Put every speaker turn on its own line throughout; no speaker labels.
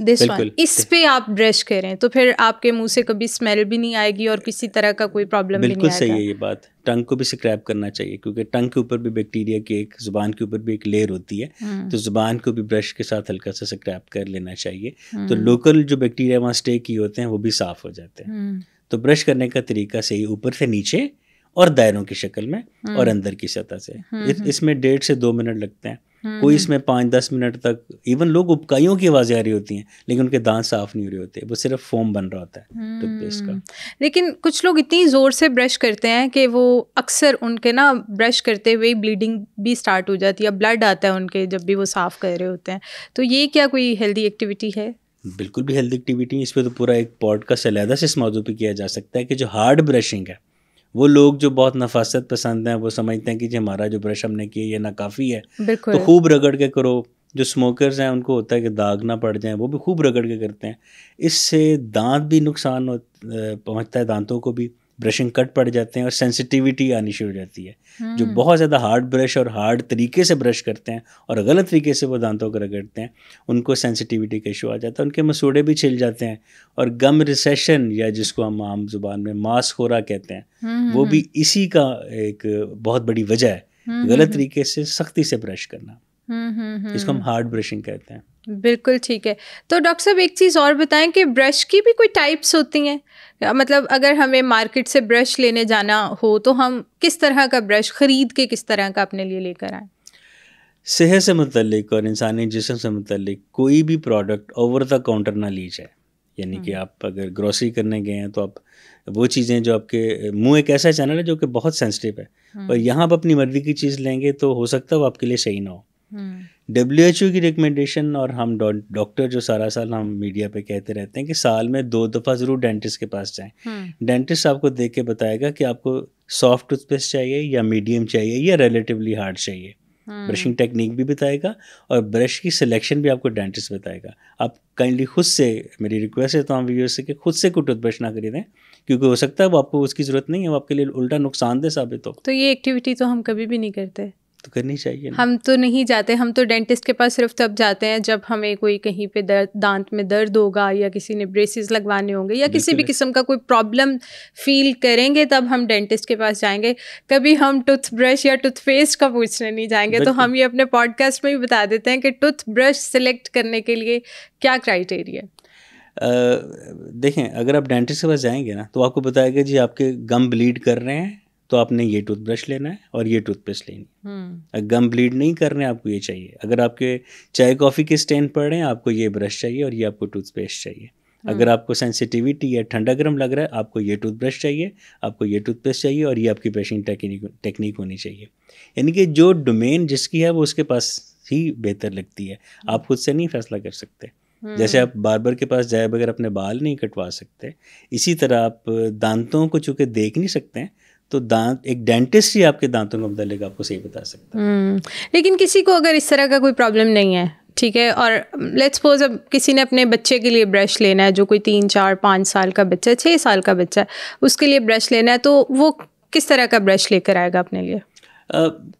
This one اس پہ آپ brush کریں تو پھر آپ کے منہ سے کبھی اسمیل بھی نہیں آئے گی اور کسی طرح کا کوئی پرابلم بھی نہیں آئے گا.
بالکل صحیح ہے یہ بات. ٹنگ کو بھی اسکریپ کرنا چاہیے کیونکہ ٹنگ کے اوپر بھی بیکٹیریا کی ایک, زبان کے اوپر بھی ایک لیئر ہوتی ہے, تو زبان کو بھی برش کے ساتھ ہلکا سا اسکریپ کر لینا چاہیے, تو لوکل جو بیکٹیریا وہاں اسٹے کیے ہوتے ہیں وہ بھی صاف ہو جاتے ہیں. تو برش کرنے کا طریقہ صحیح اوپر سے نیچے اور دائروں کی شکل میں اور اندر کی سطح سے. اس میں 1.5 سے 2 منٹ لگتے ہیں. کوئی اس میں 5-10 منٹ تک, ایون لوگ ابکائیوں کی آوازیں آ رہی ہوتی ہیں لیکن ان کے دانت صاف نہیں ہو رہے ہوتے, وہ صرف فوم بن رہا ہوتا ہے ٹوتھ پیسٹ کا.
لیکن کچھ لوگ اتنی زور سے برش کرتے ہیں کہ وہ اکثر ان کے نا برش کرتے ہوئے بلیڈنگ بھی اسٹارٹ ہو جاتی ہے, بلڈ آتا ہے ان کے جب بھی وہ صاف کر رہے ہوتے ہیں. تو یہ کیا کوئی ہیلدی ایکٹیویٹی ہے؟
بالکل بھی ہیلدی ایکٹیویٹی ہے. اس پہ تو پورا ایک پوڈ کاسٹ علیحدہ سے اس موضوع پہ کیا جا سکتا ہے کہ جو ہارڈ برشنگ ہے, وہ لوگ جو بہت نفاست پسند ہیں وہ سمجھتے ہیں کہ جی ہمارا جو برش ہم نے کیا یہ ناکافی ہے, تو خوب رگڑ کے کرو. جو اسموکرز ہیں ان کو ہوتا ہے کہ داغ نہ پڑ جائیں, وہ بھی خوب رگڑ کے کرتے ہیں. اس سے دانت بھی نقصان پہنچتا ہے, دانتوں کو بھی برشنگ کٹ پڑ جاتے ہیں اور سینسٹیوٹی آنی شروع ہو جاتی ہے. جو بہت زیادہ ہارڈ برش اور ہارڈ طریقے سے برش کرتے ہیں اور غلط طریقے سے وہ دانتوں کو رگڑتے ہیں, ان کو سینسٹیوٹی کا ایشو آ جاتا ہے, ان کے مسوڑے بھی چھل جاتے ہیں. اور گم ریسیشن یا جس کو ہم عام زبان میں ماس خورا کہتے ہیں, وہ بھی اسی کا ایک بہت بڑی وجہ ہے, غلط طریقے سے سختی سے برش کرنا. اس کو ہم ہارڈ برشنگ کہتے ہیں.
بالکل ٹھیک ہے. تو ڈاکٹر صاحب ایک چیز اور بتائیں کہ برش کی بھی کوئی ٹائپس ہوتی ہیں؟ مطلب اگر ہمیں مارکیٹ سے برش لینے جانا ہو تو ہم کس طرح کا برش خرید کے کس طرح کا اپنے لیے لے کر آئیں؟
صحت سے متعلق اور انسانی جسم سے متعلق کوئی بھی پروڈکٹ اوور دا کاؤنٹر نہ لی جائے. یعنی کہ آپ اگر گروسری کرنے گئے ہیں تو آپ وہ چیزیں جو آپ کے منہ ایک ایسا چینل ہے جو کہ بہت سینسٹیو ہے, اور یہاں آپ اپنی مرضی کی چیز لیں گے تو ہو سکتا ہے وہ آپ کے لیے صحیح نہ ہو. WHO کی ریکمنڈیشن, اور ہم ڈاکٹر جو سارا سال ہم میڈیا پہ کہتے رہتے ہیں کہ سال میں 2 دفعہ ضرور ڈینٹسٹ کے پاس جائیں. ڈینٹسٹ آپ کو دیکھ کے بتائے گا کہ آپ کو سافٹ ٹوتھ پیسٹ چاہیے یا میڈیم چاہیے یا ریلیٹیولی ہارڈ چاہیے. برشنگ ٹیکنیک بھی بتائے گا اور برش کی سلیکشن بھی آپ کو ڈینٹسٹ بتائے گا. آپ کائنڈلی خود سے, میری ریکویسٹ ہے تمام ویورز سے کہ خود سے کوئی ٹوتھ برش نہ خریدیں, کیونکہ ہو سکتا ہے وہ آپ کو اس کی ضرورت نہیں ہے, وہ آپ کے لیے الٹا نقصان دہ ثابت ہو.
تو یہ ایکٹیویٹی تو ہم کبھی بھی نہیں کرتے.
تو کرنی چاہیے.
ہم تو نہیں جاتے, ہم تو ڈینٹسٹ کے پاس صرف تب جاتے ہیں جب ہمیں کوئی کہیں پہ دانت میں درد ہوگا یا کسی نے بریسز لگوانے ہوں گے یا کسی بھی قسم کا کوئی پرابلم فیل کریں گے تب ہم ڈینٹسٹ کے پاس جائیں گے. کبھی ہم ٹوتھ برش یا ٹوتھ پیسٹ کا پوچھنے نہیں جائیں گے. تو ہم یہ اپنے پوڈ کاسٹ میں بھی بتا دیتے ہیں کہ ٹوتھ برش سلیکٹ کرنے کے لیے کیا کرائیٹیریا.
دیکھیں, اگر آپ ڈینٹسٹ کے پاس جائیں گے نا تو آپ کو بتائے گا جی آپ کے گم بلیڈ کر رہے ہیں تو آپ نے یہ ٹوتھ برش لینا ہے اور یہ ٹوتھ پیسٹ لینی ہے. اگر گم بلیڈ نہیں کر رہے ہیں آپ کو یہ چاہیے. اگر آپ کے چائے کافی کے اسٹین پڑ رہے ہیں آپ کو یہ برش چاہیے اور یہ آپ کو ٹوتھ پیسٹ چاہیے. اگر آپ کو سینسٹیوٹی یا ٹھنڈا گرم لگ رہا ہے آپ کو یہ ٹوتھ برش چاہیے, آپ کو یہ ٹوتھ پیسٹ چاہیے اور یہ آپ کی برشنگ ٹیکنیک ہونی چاہیے. یعنی کہ جو ڈومین جس کی ہے وہ اس کے پاس ہی بہتر لگتی ہے, آپ خود سے نہیں فیصلہ کر سکتے. جیسے آپ باربر کے پاس جائے بغیر اپنے بال نہیں کٹوا سکتے, اسی طرح آپ دانتوں کو چونکہ دیکھ نہیں سکتے ہیں تو دانت ایک ڈینٹسٹ ہی آپ کے دانتوں کے متعلق آپ کو صحیح بتا سکتا ہے.
لیکن کسی کو اگر اس طرح کا کوئی پرابلم نہیں ہے, ٹھیک ہے, اور لیٹس سپوز اب کسی نے اپنے بچے کے لیے برش لینا ہے, جو کوئی 3, 4, 5 سال کا بچہ ہے, 6 سال کا بچہ ہے, اس کے لیے برش لینا ہے, تو وہ کس طرح کا برش لے کر آئے گا اپنے لیے؟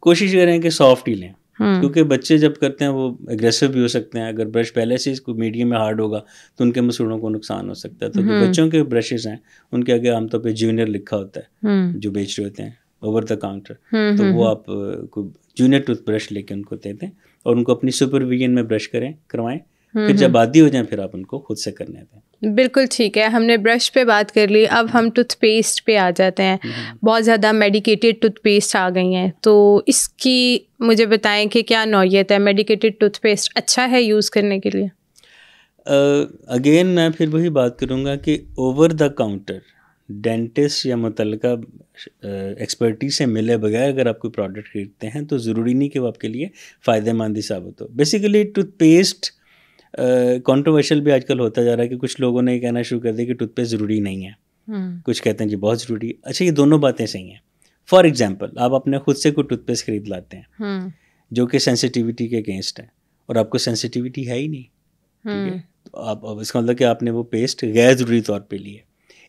کوشش کریں کہ سافٹ ہی لیں, کیونکہ بچے جب کرتے ہیں وہ اگریسو بھی ہو سکتے ہیں. اگر برش پہلے سے اس کو میڈیم میں ہارڈ ہوگا تو ان کے مسوڑوں کو نقصان ہو سکتا ہے. تو جو بچوں کے برشز ہیں ان کے آگے عام طور پہ جونیئر لکھا ہوتا ہے جو بیچ رہے ہوتے ہیں اوور دا کاؤنٹر, تو وہ آپ کو جونیئر ٹوتھ برش لے کے ان کو دے دیں اور ان کو اپنی سپرویژن میں برش کروائیں. پھر جب عادی ہو جائیں پھر آپ ان کو خود سے کرنے دیں.
بالکل ٹھیک ہے. ہم نے برش پہ بات کر لی, اب ہم ٹوتھ پیسٹ پہ آ جاتے ہیں. بہت زیادہ میڈیکیٹڈ ٹوتھ پیسٹ آ گئی ہیں, تو اس کی مجھے بتائیں کہ کیا نوعیت ہے. میڈیکیٹڈ ٹوتھ پیسٹ اچھا ہے یوز کرنے کے لیے؟
اگین میں پھر وہی بات کروں گا کہ اوور دا کاؤنٹر ڈینٹسٹ یا متعلقہ ایکسپرٹی سے ملے بغیر اگر آپ کوئی پروڈکٹ خریدتے ہیں تو ضروری نہیں کہ وہ آپ کے لیے فائدہ مند ہی ثابت ہو. بیسیکلی ٹوتھ پیسٹ کنٹروورشل بھی آج کل ہوتا جا رہا ہے کہ کچھ لوگوں نے یہ کہنا شروع کر دیا کہ ٹوتھ پیسٹ ضروری نہیں ہے, کچھ کہتے ہیں جی بہت ضروری. اچھا, یہ دونوں باتیں صحیح ہیں. فار ایگزامپل آپ اپنے خود سے کوئی ٹوتھ پیسٹ خرید لاتے ہیں جو کہ سینسٹیوٹی کے اگینسٹ ہے اور آپ کو سینسٹیوٹی ہے ہی نہیں, ٹھیک ہے, تو آپ اس کا مطلب کہ آپ نے وہ پیسٹ غیر ضروری طور پہ لی ہے.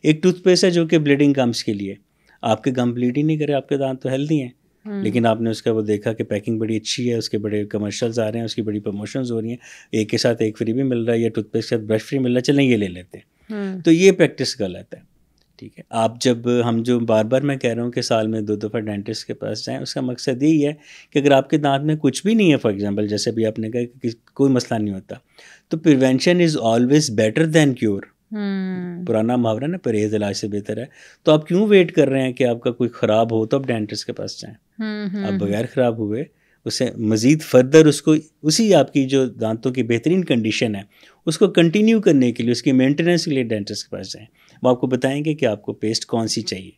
ایک ٹوتھ پیسٹ ہے جو کہ بلیڈنگ گمس کے لیے, آپ کے گم بلیڈ ہی نہیں کرے, آپ کے دانت تو ہیلدی ہیں, لیکن آپ نے اس کا وہ دیکھا کہ پیکنگ بڑی اچھی ہے, اس کے بڑے کمرشلز آ رہے ہیں, اس کی بڑی پروموشنز ہو رہی ہیں, ایک کے ساتھ ایک فری بھی مل رہا ہے یا ٹوتھ پیسٹ کے ساتھ برش فری مل رہا ہے, چلیں یہ لے لیتے ہیں. تو یہ پریکٹس غلط ہے. ٹھیک ہے, آپ جب ہم جو بار بار میں کہہ رہا ہوں کہ سال میں 2 دفعہ ڈینٹسٹ کے پاس جائیں, اس کا مقصد یہی ہے کہ اگر آپ کے دانت میں کچھ بھی نہیں ہے, فار ایگزامپل جیسے بھی آپ نے کہا کہ کوئی مسئلہ نہیں ہوتا, تو prevention is always better than cure. پرانا محاورہ نا, پرہیز علاج سے بہتر ہے. تو آپ کیوں ویٹ کر رہے ہیں کہ آپ کا کوئی خراب ہو تو آپ ڈینٹسٹ کے پاس جائیں؟ آپ بغیر خراب ہوئے اسے مزید فردر اس کو اسی آپ کی جو دانتوں کی بہترین کنڈیشن ہے اس کو کنٹینیو کرنے کے لیے, اس کی مینٹیننس کے لیے ڈینٹسٹ کے پاس جائیں. وہ آپ کو بتائیں گے کہ آپ کو پیسٹ کون سی چاہیے.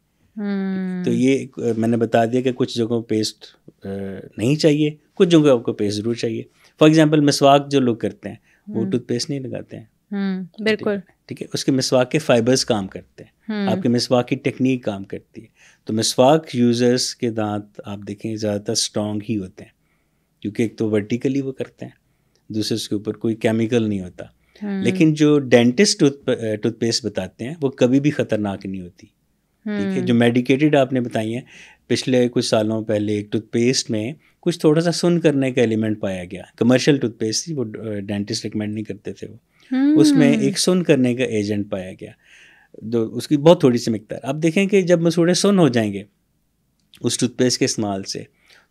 تو یہ میں نے بتا دیا کہ کچھ جگہوں پیسٹ نہیں چاہیے, کچھ جگہوں آپ کو پیسٹ ضرور چاہیے. فار ایگزامپل مسواک جو لوگ کرتے ہیں وہ ٹوتھ پیسٹ نہیں لگاتے ہیں.
بالکل
ٹھیک ہے, اس کے مسواک کے فائبرز کام کرتے ہیں, آپ کے مسواک کی ٹیکنیک کام کرتی ہے. تو مسواک یوزرز کے دانت آپ دیکھیں زیادہ تر اسٹرانگ ہی ہوتے ہیں, کیونکہ ایک تو ورٹیکلی وہ کرتے ہیں, دوسرے اس کے اوپر کوئی کیمیکل نہیں ہوتا. لیکن جو ڈینٹسٹ ٹوتھ پیسٹ بتاتے ہیں وہ کبھی بھی خطرناک نہیں ہوتی. ٹھیک ہے, جو میڈیکیٹڈ آپ نے بتائی ہیں, پچھلے کچھ سالوں پہلے ایک ٹوتھ پیسٹ میں کچھ تھوڑا سا سن کرنے کا ایلیمنٹ پایا گیا. کمرشل ٹوتھ پیسٹ تھی, وہ ڈینٹسٹ ریکمینڈ نہیں کرتے تھے, وہ اس میں ایک سن کرنے کا ایجنٹ پایا گیا, اس کی بہت تھوڑی سی مقدار. آپ دیکھیں کہ جب مسوڑے سن ہو جائیں گے اس ٹوتھ پیسٹ کے استعمال سے,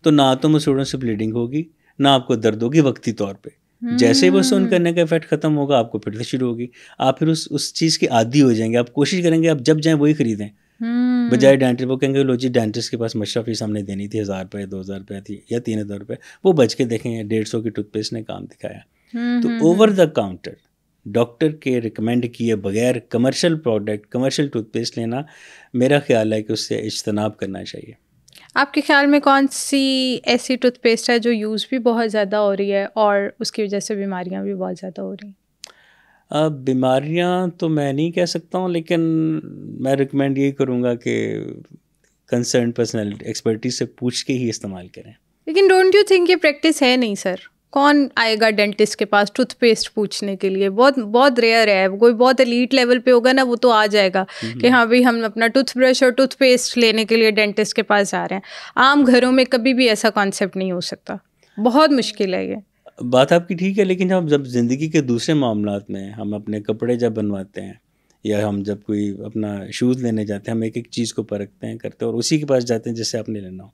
تو نہ تو مسوڑوں سے بلیڈنگ ہوگی, نہ آپ کو درد ہوگی وقتی طور پہ. جیسے وہ سن کرنے کا افیکٹ ختم ہوگا آپ کو پھر سے شروع ہوگی, آپ پھر اس چیز کے عادی ہو جائیں گے. آپ کوشش کریں گے آپ جب جائیں وہی خریدیں بجائے ڈینٹسٹ. وہ کہیں گے لو جی ڈینٹسٹ کے پاس مشرف فیس ہم نے دینی تھی 1000 روپے 2000 روپے تھی یا 3000 روپے, وہ بچ کے دیکھیں 150 کی ٹوتھ پیسٹ نے کام دکھایا. تو اوور دا کاؤنٹر ڈاکٹر کے ریکمینڈ کیے بغیر commercial product, commercial tooth paste لینا میرا خیال ہے کہ اس سے اجتناب کرنا چاہیے.
آپ کے خیال میں کون سی ایسی ٹوتھ پیسٹ ہے جو یوز بھی بہت زیادہ ہو رہی ہے اور اس کی وجہ سے بیماریاں بھی بہت زیادہ ہو رہی ہیں؟
بیماریاں تو میں نہیں کہہ سکتا ہوں, لیکن میں ریکمینڈ یہی کروں گا کہ کنسرن پرسنالٹی ایکسپرٹیز سے پوچھ کے ہی استعمال کریں.
لیکن ڈونٹ یو تھنک یہ پریکٹس ہے نہیں سر؟ کون آئے گا ڈینٹسٹ کے پاس ٹوتھ پیسٹ پوچھنے کے لیے؟ بہت بہت ریئر ہے. کوئی بہت ایلیٹ لیول پہ ہوگا نا, وہ تو آ جائے گا کہ ہاں بھائی ہم اپنا ٹوتھ برش اور ٹوتھ پیسٹ لینے کے لیے ڈینٹسٹ کے پاس جا رہے ہیں. عام گھروں میں کبھی بھی ایسا کانسیپٹ نہیں ہو سکتا, بہت مشکل ہے یہ.
بات آپ کی ٹھیک ہے, لیکن جب زندگی کے دوسرے معاملات میں ہم اپنے کپڑے جب بنواتے ہیں یا ہم جب کوئی اپنا شوز لینے جاتے ہیں, ہم ایک ایک چیز کو پرکھتے ہیں کرتے ہیں اور اسی کے پاس جاتے ہیں جس سے آپ نے لینا ہو.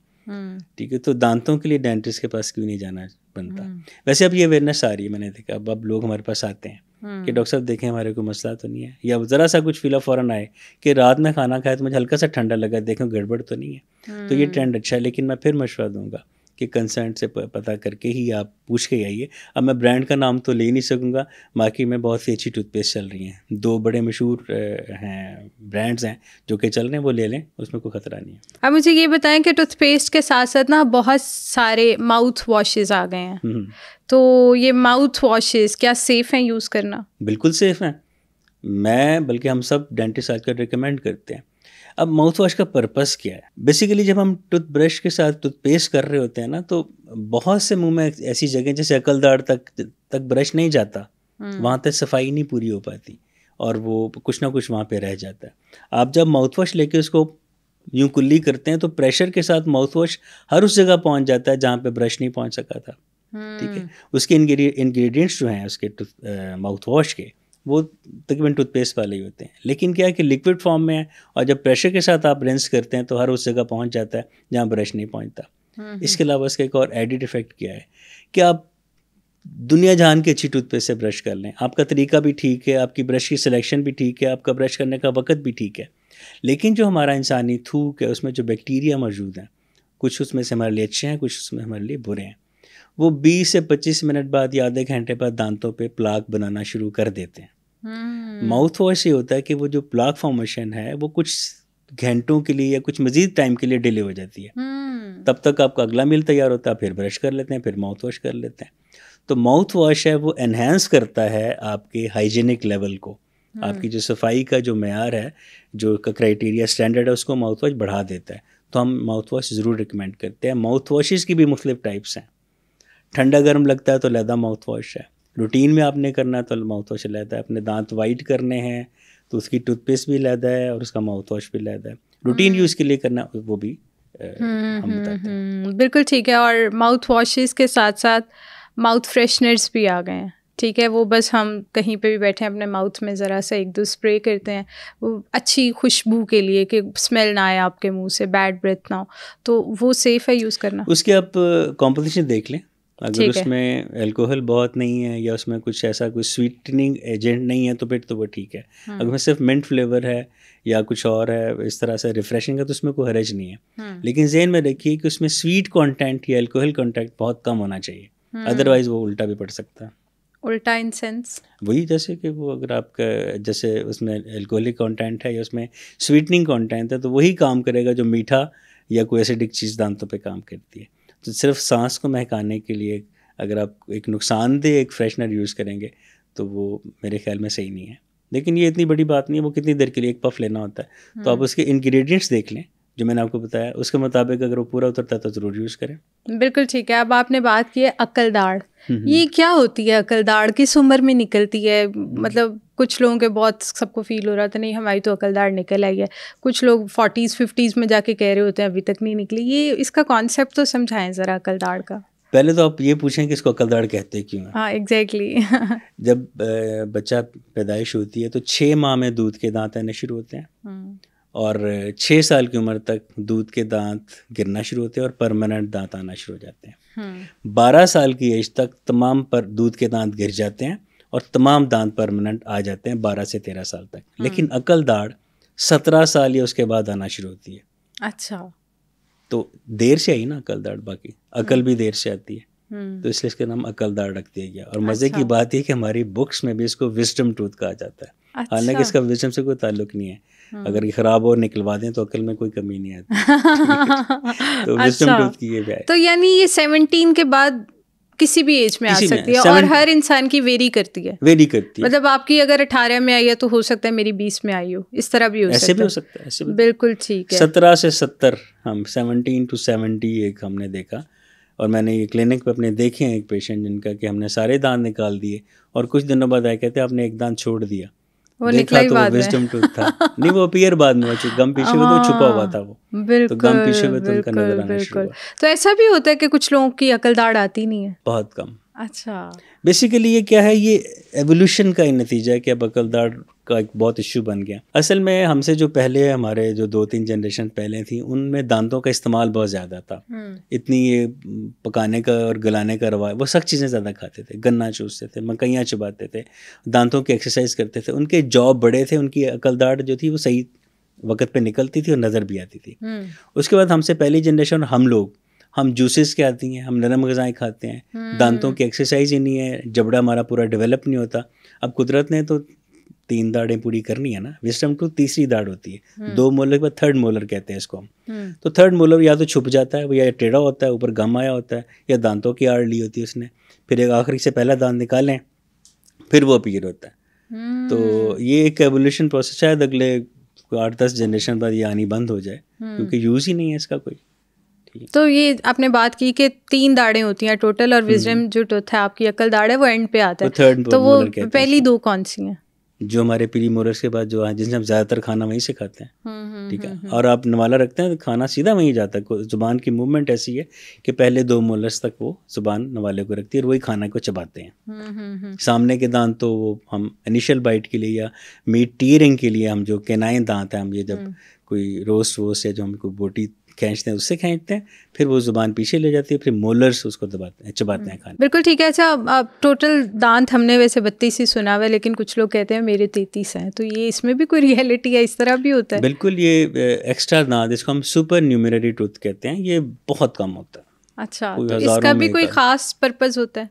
ٹھیک ہے, تو دانتوں کے لیے ڈینٹسٹ کے پاس کیوں نہیں جانا بنتا؟ ویسے اب یہ اویئرنیس آ رہی ہے, میں نے دیکھا اب لوگ ہمارے پاس آتے ہیں کہ ڈاکٹر صاحب دیکھیں ہمارے کوئی مسئلہ تو نہیں ہے, یا ذرا سا کچھ فیل فوراً آئے کہ رات میں کھانا کھایا تو مجھے ہلکا سا ٹھنڈا لگا, دیکھیں گڑبڑ تو نہیں ہے. تو یہ ٹرینڈ اچھا ہے, لیکن میں پھر مشورہ دوں گا کہ کنسرنٹ سے پتہ کر کے ہی آپ پوچھ کے آئیے. اب میں برانڈ کا نام تو لے ہی نہیں سکوں گا, باقی میں بہت سی اچھی ٹوتھ پیسٹ چل رہی ہیں, 2 بڑے مشہور ہیں برانڈز ہیں جو کہ چل رہے ہیں, وہ لے لیں, اس میں کوئی خطرہ نہیں ہے.
اب مجھے یہ بتائیں کہ ٹوتھ پیسٹ کے ساتھ ساتھ نا بہت سارے ماؤتھ واشز آ گئے ہیں, تو یہ ماؤتھ واشز کیا سیف ہیں یوز کرنا؟
بالکل سیف ہیں. میں بلکہ ہم سب ڈینٹسٹ آج کل ریکمینڈ کرتے ہیں. اب ماؤتھ واش کا پرپس کیا ہے؟ بیسیکلی جب ہم ٹوتھ برش کے ساتھ ٹوتھ پیسٹ کر رہے ہوتے ہیں نا, تو بہت سے منہ میں ایسی جگہیں جیسے عقل داڑ تک برش نہیں جاتا, وہاں تک صفائی نہیں پوری ہو پاتی اور وہ کچھ نہ کچھ وہاں پہ رہ جاتا ہے. آپ جب ماؤتھ واش لے کے اس کو یوں کلی کرتے ہیں تو پریشر کے ساتھ ماؤتھ واش ہر اس جگہ پہنچ جاتا ہے جہاں پہ برش نہیں پہنچ سکا تھا. ٹھیک ہے, اس کے انگریڈینٹس جو ہیں اس کے ماؤتھ واش کے, وہ تقریباً ٹوتھ پیسٹ والے ہی ہوتے ہیں, لیکن کیا ہے کہ لکوڈ فارم میں ہے, اور جب پریشر کے ساتھ آپ رینس کرتے ہیں تو ہر اس جگہ پہنچ جاتا ہے جہاں برش نہیں پہنچتا. اس کے علاوہ اس کا ایک اور ایڈڈ ایفیکٹ کیا ہے کہ آپ دنیا جہان کی اچھی ٹوتھ پیسٹ سے برش کر لیں, آپ کا طریقہ بھی ٹھیک ہے, آپ کی برش کی سلیکشن بھی ٹھیک ہے, آپ کا برش کرنے کا وقت بھی ٹھیک ہے, لیکن جو ہمارا انسانی تھوک ہے اس میں جو بیکٹیریا موجود ہیں, کچھ اس میں سے ہمارے لیے اچھے ہیں, کچھ اس میں ہمارے لیے برے ہیں, وہ 20 سے 25 منٹ بعد یا آدھے گھنٹے بعد دانتوں پہ پلاک بنانا شروع کر دیتے ہیں. ماؤتھ واش یہ ہوتا ہے کہ وہ جو پلاک فارمیشن ہے وہ کچھ گھنٹوں کے لیے یا کچھ مزید ٹائم کے لیے ڈیلے ہو جاتی ہے, تب تک آپ کا اگلا میل تیار ہوتا ہے, پھر برش کر لیتے ہیں, پھر ماؤتھ واش کر لیتے ہیں. تو ماؤتھ واش ہے وہ انہینس کرتا ہے آپ کے ہائیجینک لیول کو, آپ کی جو صفائی کا جو معیار ہے, جو کرائٹیریا اسٹینڈرڈ ہے, اس کو ماؤتھ واش بڑھا دیتا ہے. تو ہم ماؤتھ واش ضرور ریکمینڈ کرتے ہیں. ماؤتھ واشز کی بھی مختلف ٹائپس ہیں, ٹھنڈا گرم لگتا ہے تو علیحدہ ماؤتھ واش ہے, روٹین میں آپ نے کرنا ہے تو ماؤتھ واش علیحدہ ہے, اپنے دانت وائٹ کرنے ہیں تو اس کی ٹوتھ پیسٹ بھی علیحدہ ہے اور اس کا ماؤتھ واش بھی علیحدہ ہے, روٹین یوز کے لیے کرنا وہ بھی ہم بتاتے ہیں.
بالکل ٹھیک ہے. اور ماؤتھ واشز کے ساتھ ساتھ ماؤتھ فریشنرز بھی آ گئے ہیں. ٹھیک ہے, وہ بس ہم کہیں پہ بھی بیٹھے ہیں اپنے ماؤتھ میں ذرا سا ایک دو اسپرے کرتے ہیں, وہ اچھی خوشبو کے لیے کہ اسمیل نہ آئے آپ کے منہ سے, بیڈ بریتھ نہ ہو, تو وہ سیف ہے یوز کرنا. اس
کی آپ کمپوزیشن دیکھ لیں, اگر اس میں الکوہل بہت نہیں ہے یا اس میں کچھ ایسا کوئی سویٹننگ ایجنٹ نہیں ہے تو پھر تو وہ ٹھیک ہے. اگر میں صرف منٹ فلیور ہے یا کچھ اور ہے اس طرح سے ریفریشنگ ہے تو اس میں کوئی حرج نہیں ہے. لیکن ذہن میں رکھیے کہ اس میں سویٹ کانٹینٹ یا الکوہل کانٹینٹ بہت کم ہونا چاہیے, ادروائز وہ الٹا بھی پڑ سکتا ہے.
الٹا ان سینس
وہی جیسے کہ وہ اگر آپ کا جیسے اس میں الکوہلک کانٹینٹ ہے یا اس میں سویٹننگ کانٹینٹ ہے تو وہی کام کرے گا جو میٹھا یا کوئی ایسیڈک چیز دانتوں پہ کام کرتی ہے. تو صرف سانس کو مہکانے کے لیے اگر آپ ایک نقصان دہ ایک فریشنر یوز کریں گے تو وہ میرے خیال میں صحیح نہیں ہے. لیکن یہ اتنی بڑی بات نہیں ہے, وہ کتنی دیر کے لیے ایک پف لینا ہوتا ہے. تو آپ اس کے انگریڈینٹس دیکھ لیں جو میں نے آپ کو بتایا, اس کے مطابق اگر وہ پورا اترتا ہے تو ضرور یوز کریں.
بالکل ٹھیک ہے. اب آپ نے بات کی ہے عقل داڑھ, یہ کیا ہوتی ہے عقل داڑھ, کس عمر میں نکلتی ہے؟ مطلب کچھ لوگوں کے بہت سب کو فیل ہو رہا تھا نہیں ہماری تو عقل داڑھ نکل آئی ہے, کچھ لوگ 40s 50s میں جا کے کہہ رہے ہوتے ہیں ابھی تک نہیں نکلی. یہ اس کا کانسیپٹ تو سمجھائیں ذرا عقل داڑھ کا.
پہلے تو آپ یہ پوچھیں کہ اس کو عقل داڑھ کہتے کیوں ہیں.
ہاں ایگزیکٹلی.
جب بچہ پیدائش ہوتی ہے تو 6 ماہ میں دودھ کے دانت آنے شروع ہوتے ہیں اور 6 سال کی عمر تک دودھ کے دانت گرنا شروع ہوتے ہیں اور پرماننٹ دانت آنا شروع ہو جاتے ہیں. 12 سال کی ایج تک تمام پر دودھ کے دانت گر جاتے ہیں اور تمام دانت پرماننٹ آ جاتے ہیں 12 سے 13 سال تک. لیکن عقل داڑھ 17 سال یا اس کے بعد آنا شروع ہوتی ہے.
اچھا,
تو دیر سے آئی نا عقل داڑھ, باقی عقل بھی دیر سے آتی ہے تو اس لیے اس کا نام عقل داڑھ رکھ دیا گیا. اور مزے کی بات یہ کہ ہماری بکس میں بھی اس کو وزڈم ٹوتھ کہا جاتا ہے. حالانکہ اس کا وزڈم سے کوئی تعلق نہیں ہے, اگر یہ خراب ہو نکلوا دیں تو عقل میں کوئی کمی نہیں آتی. تو وزڈم ٹوتھ کی یہ ہے.
تو یعنی یہ 17 کے بعد کسی بھی ایج میں آ سکتی ہے اور ہر انسان کی ویری کرتی ہے. مطلب آپ کی اگر 18 میں آئی ہے تو ہو سکتا ہے میری 20 میں آئی ہو, اس طرح بھی ہو سکتا ہے.
ایسے بھی ہو سکتا ہے.
بالکل ٹھیک ہے.
17 سے 70 ہم 17 to 70 ایک ہم نے دیکھا, اور میں نے یہ کلینک پہ اپنے دیکھے ہیں ایک پیشنٹ جن کا کہ ہم نے سارے دانت نکال دیے اور کچھ دنوں بعد آئے کہتے ہیں آپ نے ایک دانت چھوڑ دیا,
وہ
دیکھا تو وہ وزڈم ٹوتھ تھا. نہیں وہ اپیئر بعد میں ہوا, گم پیچھے ہوئے تو چھپا ہوا تھا وہ, تو گم پیچھے ہوئے تو ان کا نظر آنا شروع ہوا.
تو ایسا بھی ہوتا ہے کہ کچھ لوگوں کی عقل داڑھ آتی نہیں ہے؟
بہت کم.
اچھا,
بیسیکلی یہ کیا ہے, یہ ایولیوشن کا ہی نتیجہ ہے کہ اب عقل داڑھ کا ایک بہت ایشو بن گیا. اصل میں ہم سے جو پہلے ہمارے جو 2-3 جنریشن پہلے تھیں ان میں دانتوں کا استعمال بہت زیادہ تھا. اتنی یہ پکانے کا اور گلانے کا رواج, وہ سخت چیزیں زیادہ کھاتے تھے, گنا چوستے تھے, مکئیاں چباتے تھے, دانتوں کی ایکسرسائز کرتے تھے, ان کے جاب بڑے تھے, ان کی عقل داڑھ جو تھی وہ صحیح وقت پہ نکلتی تھی اور نظر بھی آتی تھی. اس کے بعد ہم سے پہلی جنریشن ہم جوسز کے آتی ہیں, ہم نرم غذائیں کھاتے ہیں, دانتوں کی ایکسرسائز ہی نہیں ہے, جبڑا ہمارا پورا ڈیولپ نہیں ہوتا. اب قدرت نے تو 3 داڑیں پوری کرنی ہے نا, وزڈم ٹوتھ تیسری داڑھ ہوتی ہے, 2 مولر کے بعد 3rd مولر کہتے ہیں اس کو ہم. تو 3rd مولر یا تو چھپ جاتا ہے, وہ یا ٹیڑھا ہوتا ہے, اوپر گم آیا ہوتا ہے, یا دانتوں کی آڑ لی ہوتی ہے اس نے, پھر ایک آخری سے پہلا دانت نکالیں پھر وہ اپیئر ہوتا ہے. تو یہ ایک ایولیوشن پروسیس, شاید اگلے 8-10 جنریشن بعد یہ آنی بند ہو جائے کیونکہ یوز ہی نہیں ہے اس کا کوئی.
تو یہ آپ نے بات کی کہ 3 داڑیں ہوتی ہیں ٹوٹل, اور وزڈم جو ٹوتھ ہے آپ کی عقل داڑھ ہے وہ اینڈ پہ آتا ہے. تو وہ پہلی 2 کون سی ہیں؟
جو ہمارے پری مولرس کے بعد جو ہیں, جن سے ہم زیادہ تر کھانا وہیں سے کھاتے ہیں. ٹھیک ہے, اور آپ نوالا رکھتے ہیں تو کھانا سیدھا وہیں جاتا ہے. زبان کی موومنٹ ایسی ہے کہ پہلے 2 مولرس تک وہ زبان نوالے کو رکھتی ہے اور وہی کھانا کو چباتے ہیں. سامنے کے دانت تو وہ ہم انیشل بائٹ کے لیے یا میٹ ٹیئرنگ کے لیے ہم جو کینائن دانت ہیں, ہم یہ جب کوئی روسٹ یا جو ہم کو بوٹی کھینچتے ہیں اس سے کھینچتے ہیں, پھر وہ زبان پیچھے لے جاتی ہے, پھر مولرس اس کو دباتے ہیں, چباتے ہیں کھانے. بالکل
ٹھیک ہے. اچھا, ٹوٹل دانت ہم نے ویسے 32 ہی سنا ہوا ہے, لیکن کچھ لوگ کہتے ہیں میرے 33 ہیں, تو یہ اس میں بھی کوئی ریئلٹی ہے, اس طرح بھی ہوتا ہے؟
بالکل, یہ ایکسٹرا دانت جس کو ہم سپر نیومرری ٹوتھ کہتے ہیں, یہ بہت کم ہوتا ہے.
اچھا, تو اس کا بھی کوئی خاص پرپز ہوتا ہے؟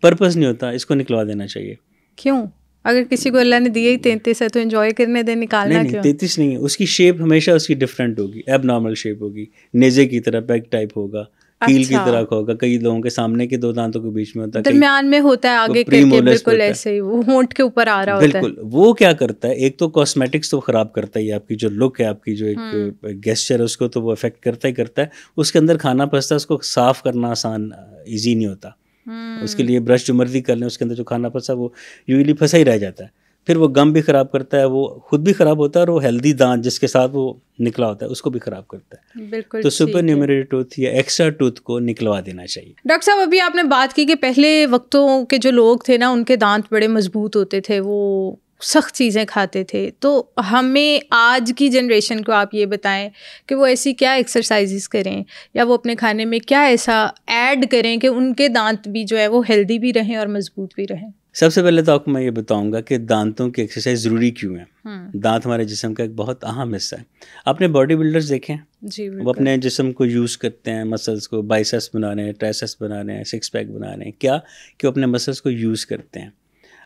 پرپز نہیں ہوتا, اس کو نکلوا دینا چاہیے.
کیوں؟ اگر کسی کو اللہ نے دیا ہی 33 ہے تو انجوائے کرنے دے, نکالنا کیوں؟
33 نہیں ہے, اس کی شیپ ہمیشہ اس کی ڈفرینٹ ہوگی, ایب نارمل شیپ ہوگی, نیزے کی طرح بیک ٹائپ ہوگا, کیل کی طرح ہوگا. کئی لوگوں کے سامنے کے 2 دانتوں کے بیچ میں ہوتا ہے,
درمیان میں ہوتا ہے, آگے کر کے بالکل ایسے ہی وہ ہونٹ کے اوپر آ رہا ہوتا ہے.
بالکل, وہ کیا کرتا ہے, ایک تو کاسمیٹکس تو خراب کرتا ہے, آپ کی جو لک ہے, آپ کی جو ایک گیسچر ہے اس کو تو وہ افیکٹ کرتا ہی کرتا ہے. اس کے اندر کھانا پھنستا ہے, اس کو صاف کرنا آسان ایزی نہیں ہوتا. اس کے لیے برش جو مرضی کر لیں, اس کے اندر جو کھانا پھنسا وہ یوزلی پھنسا ہی رہ جاتا ہے. پھر وہ گم بھی خراب کرتا ہے, وہ خود بھی خراب ہوتا ہے, اور وہ ہیلدی دانت جس کے ساتھ وہ نکلا ہوتا ہے اس کو بھی خراب کرتا ہے.
بالکل.
تو سپر نیومریٹری ٹوتھ یا ایکسٹرا ٹوتھ کو نکلوا دینا چاہیے.
ڈاکٹر صاحب ابھی آپ نے بات کی کہ پہلے وقتوں کے جو لوگ تھے نا ان کے دانت بڑے مضبوط ہوتے تھے, وہ سخت چیزیں کھاتے تھے, تو ہمیں آج کی جنریشن کو آپ یہ بتائیں کہ وہ ایسی کیا ایکسرسائزز کریں یا وہ اپنے کھانے میں کیا ایسا ایڈ کریں کہ ان کے دانت بھی جو ہے وہ ہیلدی بھی رہیں اور مضبوط بھی رہیں.
سب سے پہلے تو آپ کو میں یہ بتاؤں گا کہ دانتوں کی ایکسرسائز ضروری کیوں ہے. دانت ہمارے جسم کا ایک بہت اہم حصہ ہے. آپ نے باڈی بلڈرز دیکھیں, وہ اپنے جسم کو یوز کرتے ہیں, مسلس کو, بائسیپس بنا رہے ہیں, ٹرائسیپس بنا رہے ہیں, سکس پیک بنا رہے ہیں, کیا کہ وہ اپنے مسلس کو یوز کرتے ہیں.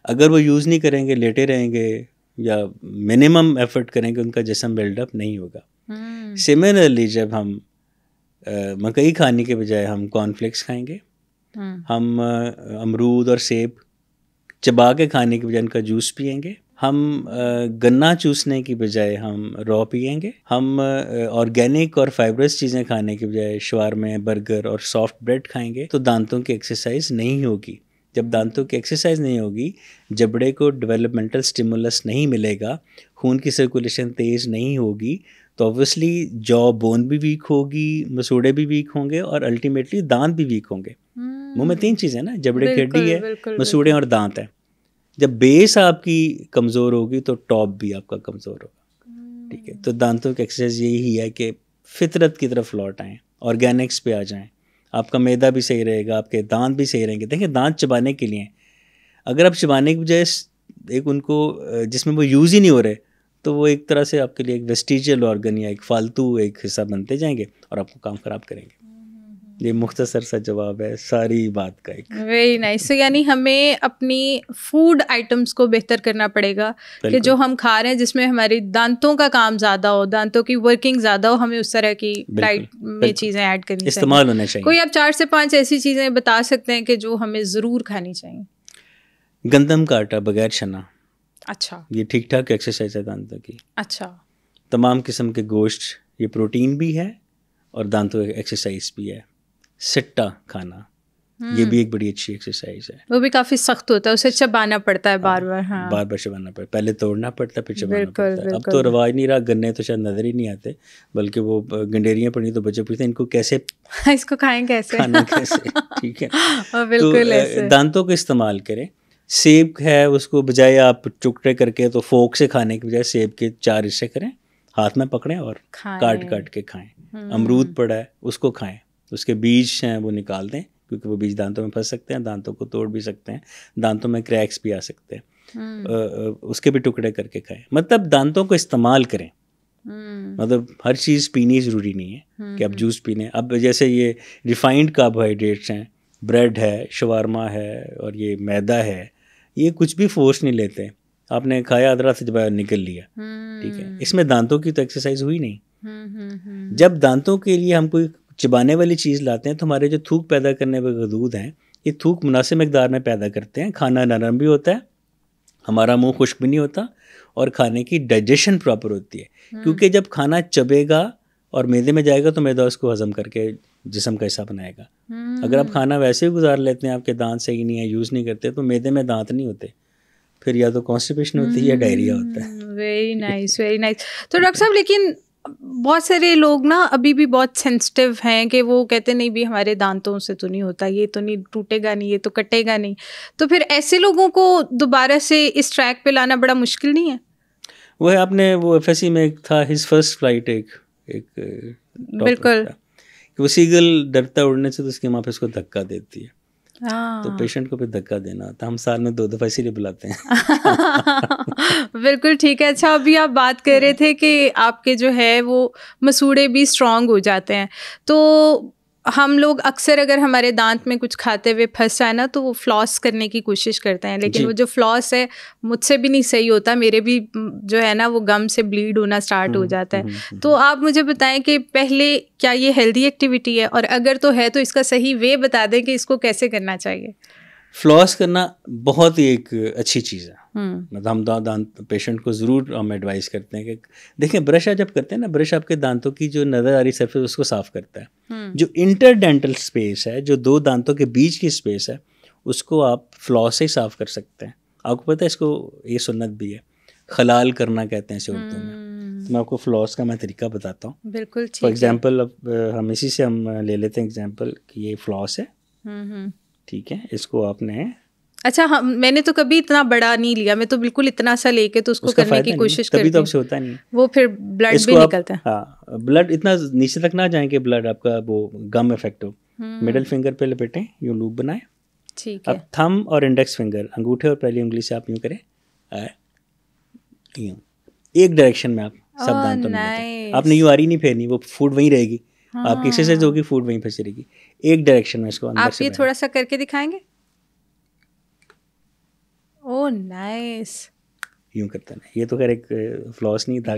اگر وہ یوز نہیں کریں گے, لیٹے رہیں گے یا منیمم ایفرٹ کریں گے, ان کا جسم بلڈ اپ نہیں ہوگا. سملرلی جب ہم مکئی کھانے کے بجائے ہم کارن فلیکس کھائیں گے, ہم امرود اور سیب چبا کے کھانے کی بجائے ان کا جوس پئیں گے, ہم گنا چوسنے کی بجائے ہم را پئیں گے, ہم آرگینک اور فائبرس چیزیں کھانے کی بجائے شوارمے, برگر اور سافٹ بریڈ کھائیں گے, تو دانتوں کی ایکسرسائز نہیں ہوگی. جب دانتوں کی ایکسرسائز نہیں ہوگی, جبڑے کو ڈیولپمنٹل سٹیمولس نہیں ملے گا, خون کی سرکولیشن تیز نہیں ہوگی, تو اوبویسلی جو بون بھی ویک ہوگی, مسوڑے بھی ویک ہوں گے, اور الٹیمیٹلی دانت بھی ویک ہوں گے. منہ میں 3 چیزیں نا, جبڑے کی ہڈی ہے, مسوڑے اور دانت ہے. جب بیس آپ کی کمزور ہوگی تو ٹاپ بھی آپ کا کمزور ہوگا. ٹھیک ہے, تو دانتوں کی ایکسرسائز یہی ہے کہ فطرت کی طرف لوٹ آئیں, آرگینکس پہ آ جائیں. آپ کا معدہ بھی صحیح رہے گا, آپ کے دانت بھی صحیح رہیں گے. دیکھیں دانت چبانے کے لیے, اگر آپ چبانے کی بجائے ایک ان کو جس میں وہ یوز ہی نہیں ہو رہے, تو وہ ایک طرح سے آپ کے لیے ایک ویسٹیجل آرگن یا ایک فالتو ایک حصہ بنتے جائیں گے اور آپ کو کام خراب کریں گے. یہ مختصر سا جواب ہے ساری بات کا. ایک
ویری نائس. یعنی ہمیں اپنی فوڈ آئٹمس کو بہتر کرنا پڑے گا کہ جو ہم کھا رہے ہیں جس میں ہماری دانتوں کا کام زیادہ ہو, دانتوں کی ورکنگ زیادہ ہو, ہمیں اس طرح کی ڈائٹ میں چیزیں ایڈ کرنی چاہیے,
استعمال ہونے چاہیے.
کوئی آپ 4 سے 5 ایسی چیزیں بتا سکتے ہیں کہ جو ہمیں ضرور کھانی چاہیے؟
گندم کا آٹا بغیر چنا.
اچھا,
یہ ٹھیک ٹھاک ایکسرسائز ہے دانتوں کی.
اچھا.
تمام قسم کے گوشت, یہ پروٹین بھی ہے اور دانتوں کی ایکسرسائز بھی ہے. سٹا کھانا, یہ بھی ایک بڑی اچھی ایکسرسائز ہے.
وہ بھی کافی سخت ہوتا ہے, اسے چبانا پڑتا ہے بار بار. ہاں,
بار بار چبانا پڑتا ہے, پہلے توڑنا پڑتا ہے پھر چبانا پڑتا ہے. اب تو رواج نہیں رہا, گنے تو شاید نظر ہی نہیں آتے, بلکہ وہ گنڈیریاں پڑی تو بچے پوچھتے ہیں ان کو کیسے,
اس کو کھائیں کیسے,
کھانا کیسے. ٹھیک ہے,
بالکل
تو دانتوں کا استعمال کریں. سیب ہے, اس کو بجائے آپ ٹکڑے کر کے تو فورک سے کھانے کے بجائے سیب کے 4 حصے کریں, ہاتھ میں پکڑیں اور کاٹ کاٹ کے کھائیں. امرود پڑا ہے اس کو کھائیں, اس کے بیج ہیں وہ نکال دیں, کیونکہ وہ بیج دانتوں میں پھنس سکتے ہیں, دانتوں کو توڑ بھی سکتے ہیں, دانتوں میں کریکس بھی آ سکتے ہیں. اس کے بھی ٹکڑے کر کے کھائیں. مطلب دانتوں کو استعمال کریں. مطلب ہر چیز پینی ضروری نہیں ہے کہ آپ جوس پینے. اب جیسے یہ ریفائنڈ کاربوہائیڈریٹس ہیں, بریڈ ہے, شوارما ہے اور یہ میدا ہے, یہ کچھ بھی فورس نہیں لیتے. آپ نے کھایا ادرا سے جب نکل لیا. ٹھیک ہے, اس میں دانتوں کی تو ایکسرسائز ہوئی نہیں. جب دانتوں کے لیے ہم کوئی چبانے والی چیز لاتے ہیں تو ہمارے جو تھوک پیدا کرنے والے غدود ہیں, یہ تھوک مناسب مقدار میں پیدا کرتے ہیں. کھانا نرم بھی ہوتا ہے, ہمارا منہ خشک بھی نہیں ہوتا, اور کھانے کی ڈائجیشن پراپر ہوتی ہے. کیونکہ جب کھانا چبے گا اور میدے میں جائے گا تو میدا اس کو ہضم کر کے جسم کا حصہ بنائے گا. اگر آپ کھانا ویسے ہی گزار لیتے ہیں, آپ کے دانت صحیح نہیں ہے, یوز نہیں کرتے, تو میدے میں دانت نہیں ہوتے, پھر یا تو کانسٹیپیشن ہوتی ہے یا ڈائریا ہوتا ہے.
Very nice, very nice. تو ڈاکٹر صاحب لیکن بہت سارے لوگ نا ابھی بھی بہت سینسٹیو ہیں کہ وہ کہتے نہیں بھی ہمارے دانتوں سے تو نہیں ہوتا, یہ تو نہیں ٹوٹے گا نہیں, یہ تو کٹے گا نہیں. تو پھر ایسے لوگوں کو دوبارہ سے اس ٹریک پہ لانا بڑا مشکل نہیں ہے؟
وہ آپ نے وہ ایف ایس سی میں ایک تھا ہز فرسٹ فلائٹ, ایک
بالکل
کہ وہ سیگل ڈرتا اڑنے سے تو اس کی ماں پہ اس کو دھکا دیتی ہے, تو
ہاں
پیشنٹ کو پھر دھکا دینا ہوتا ہے. ہم سال میں 2 دفعہ اسی لیے بلاتے ہیں.
بالکل ٹھیک ہے. اچھا, ابھی آپ بات کر رہے تھے کہ آپ کے جو ہے وہ مسوڑے بھی اسٹرانگ ہو جاتے ہیں, تو ہم لوگ اکثر اگر ہمارے دانت میں کچھ کھاتے ہوئے پھنس جائے نا تو وہ فلاس کرنے کی کوشش کرتے ہیں, لیکن وہ جو فلاس ہے مجھ سے بھی نہیں صحیح ہوتا, میرے بھی جو ہے نا وہ گم سے بلیڈ ہونا اسٹارٹ ہو جاتا ہے. تو آپ مجھے بتائیں کہ پہلے کیا یہ ہیلدی ایکٹیویٹی ہے, اور اگر تو ہے تو اس کا صحیح وے بتا دیں کہ اس کو کیسے کرنا چاہیے.
فلاس کرنا بہت ہی ایک اچھی چیز ہے. مطلب ہم دانت پیشنٹ کو ضرور ہم ایڈوائز کرتے ہیں کہ دیکھیں برش جب کرتے ہیں نا, برش آپ کے دانتوں کی جو نظر آ رہی سرفیس اس کو صاف کرتا ہے. جو انٹر ڈینٹل اسپیس ہے, جو 2 دانتوں کے بیچ کی اسپیس ہے, اس کو آپ فلاس سے ہی صاف کر سکتے ہیں. آپ کو پتہ ہے اس کو یہ سنت بھی ہے, خلال کرنا کہتے ہیں اسے اردو میں. تو میں آپ کو فلاس کا میں طریقہ بتاتا ہوں.
بالکل.
فار ایگزامپل اب ہم اسی سے ہم لے لیتے ہیں ایگزامپل کہ یہ فلاس ہے, ٹھیک ہے, اس کو آپ نے,
اچھا میں نے تو کبھی اتنا بڑا نہیں لیا, میں تو بالکل اتنا سا لے کے تو اس کو کرنے کی کوشش کرتی ہوں,
تبھی تو آپ سے ہوتا نہیں,
وہ پھر بلڈ بھی نکلتا ہے.
ہاں, بلڈ اتنا نیچے تک نہ جائیں کہ بلڈ آپ کا وہ گم افیکٹ ہو. مڈل فنگر پہ لپیٹیں, یوں لوپ بنائیں,
ٹھیک ہے.
اب تھم اور انڈیکس فنگر, انگوٹھے اور پہلی انگلی سے آپ یوں کریں, یوں ایک ڈائریکشن میں آپ سب دانتوں میں لیتے. آپ نے یوں آری نہیں پھیرنی, وہ فوڈ وہیں رہے گی, آپ کی ایکسرسائز ہوگی, فوڈ وہیں پھنسی رہے گی. ایک ڈائریکشن میں اس کو اندر سے.
آپ یہ تھوڑا سا کر کے دکھائیں گے؟ اوہ نائس.
یوں کرتا ہے. یہ تو خیر ایک فلاس نہیں تھا,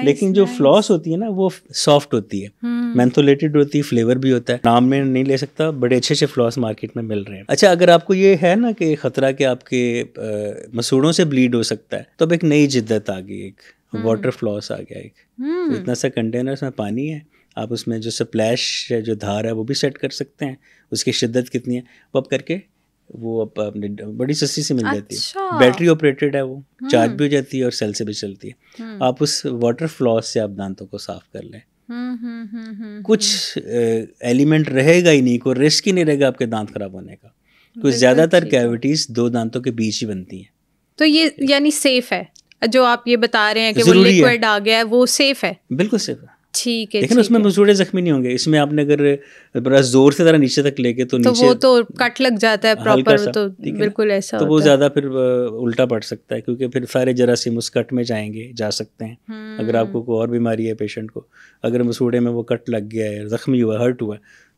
لیکن جو فلاس ہوتی ہے نا وہ سافٹ ہوتی ہے, مینتھولیٹڈ ہوتی ہے, فلیور بھی ہوتا ہے. نام میں نہیں لے سکتا, بڑے اچھے اچھے فلاس مارکیٹ میں مل رہے ہیں. اچھا, اگر آپ کو یہ ہے نا کہ خطرہ کہ آپ کے مسوڑوں سے بلیڈ ہو سکتا ہے, تو اب ایک نئی جدت آ گئی, ایک واٹر فلاس آ گیا. ایک اتنا سا کنٹینر, اس میں پانی ہے, آپ اس میں جو سپلیش ہے, جو دھار ہے, وہ بھی سیٹ کر سکتے ہیں. اس کی شدت کتنی ہے وہ اب کر کے, وہ اب بڑی سستی سے مل جاتی ہے. بیٹری آپریٹڈ ہے, وہ چارج بھی ہو جاتی ہے اور سیل سے بھی چلتی ہے. آپ اس واٹر فلاس سے آپ دانتوں کو صاف کر لیں. کچھ ایلیمنٹ رہے گا ہی نہیں, کوئی رسک ہی نہیں رہے گا آپ کے دانت خراب ہونے کا. کچھ زیادہ تر کیوٹیز دو دانتوں کے بیچ ہی بنتی ہیں. تو
یہ یعنی سیف ہے جو آپ یہ بتا رہے ہیں کہ وہ لیکوئڈ آ گیا ہے, وہ سیف ہے؟
بالکل سیف ہے.
ٹھیک ہے.
لیکن اس میں مسوڑے زخمی نہیں ہوں گے. اس میں آپ نے اگر بڑا زور سے ذرا نیچے تک لے کے تو نیچے
وہ تو کٹ لگ جاتا ہے پراپر, تو بالکل ایسا
تو وہ زیادہ پھر الٹا پڑ سکتا ہے, کیونکہ پھر سارے جراثیم اس کٹ میں جائیں گے, جا سکتے ہیں. اگر آپ کو کوئی اور بیماری ہے پیشنٹ کو, اگر مسوڑے میں وہ کٹ لگ گیا ہے, زخمی ہوا, ہرٹ ہوا,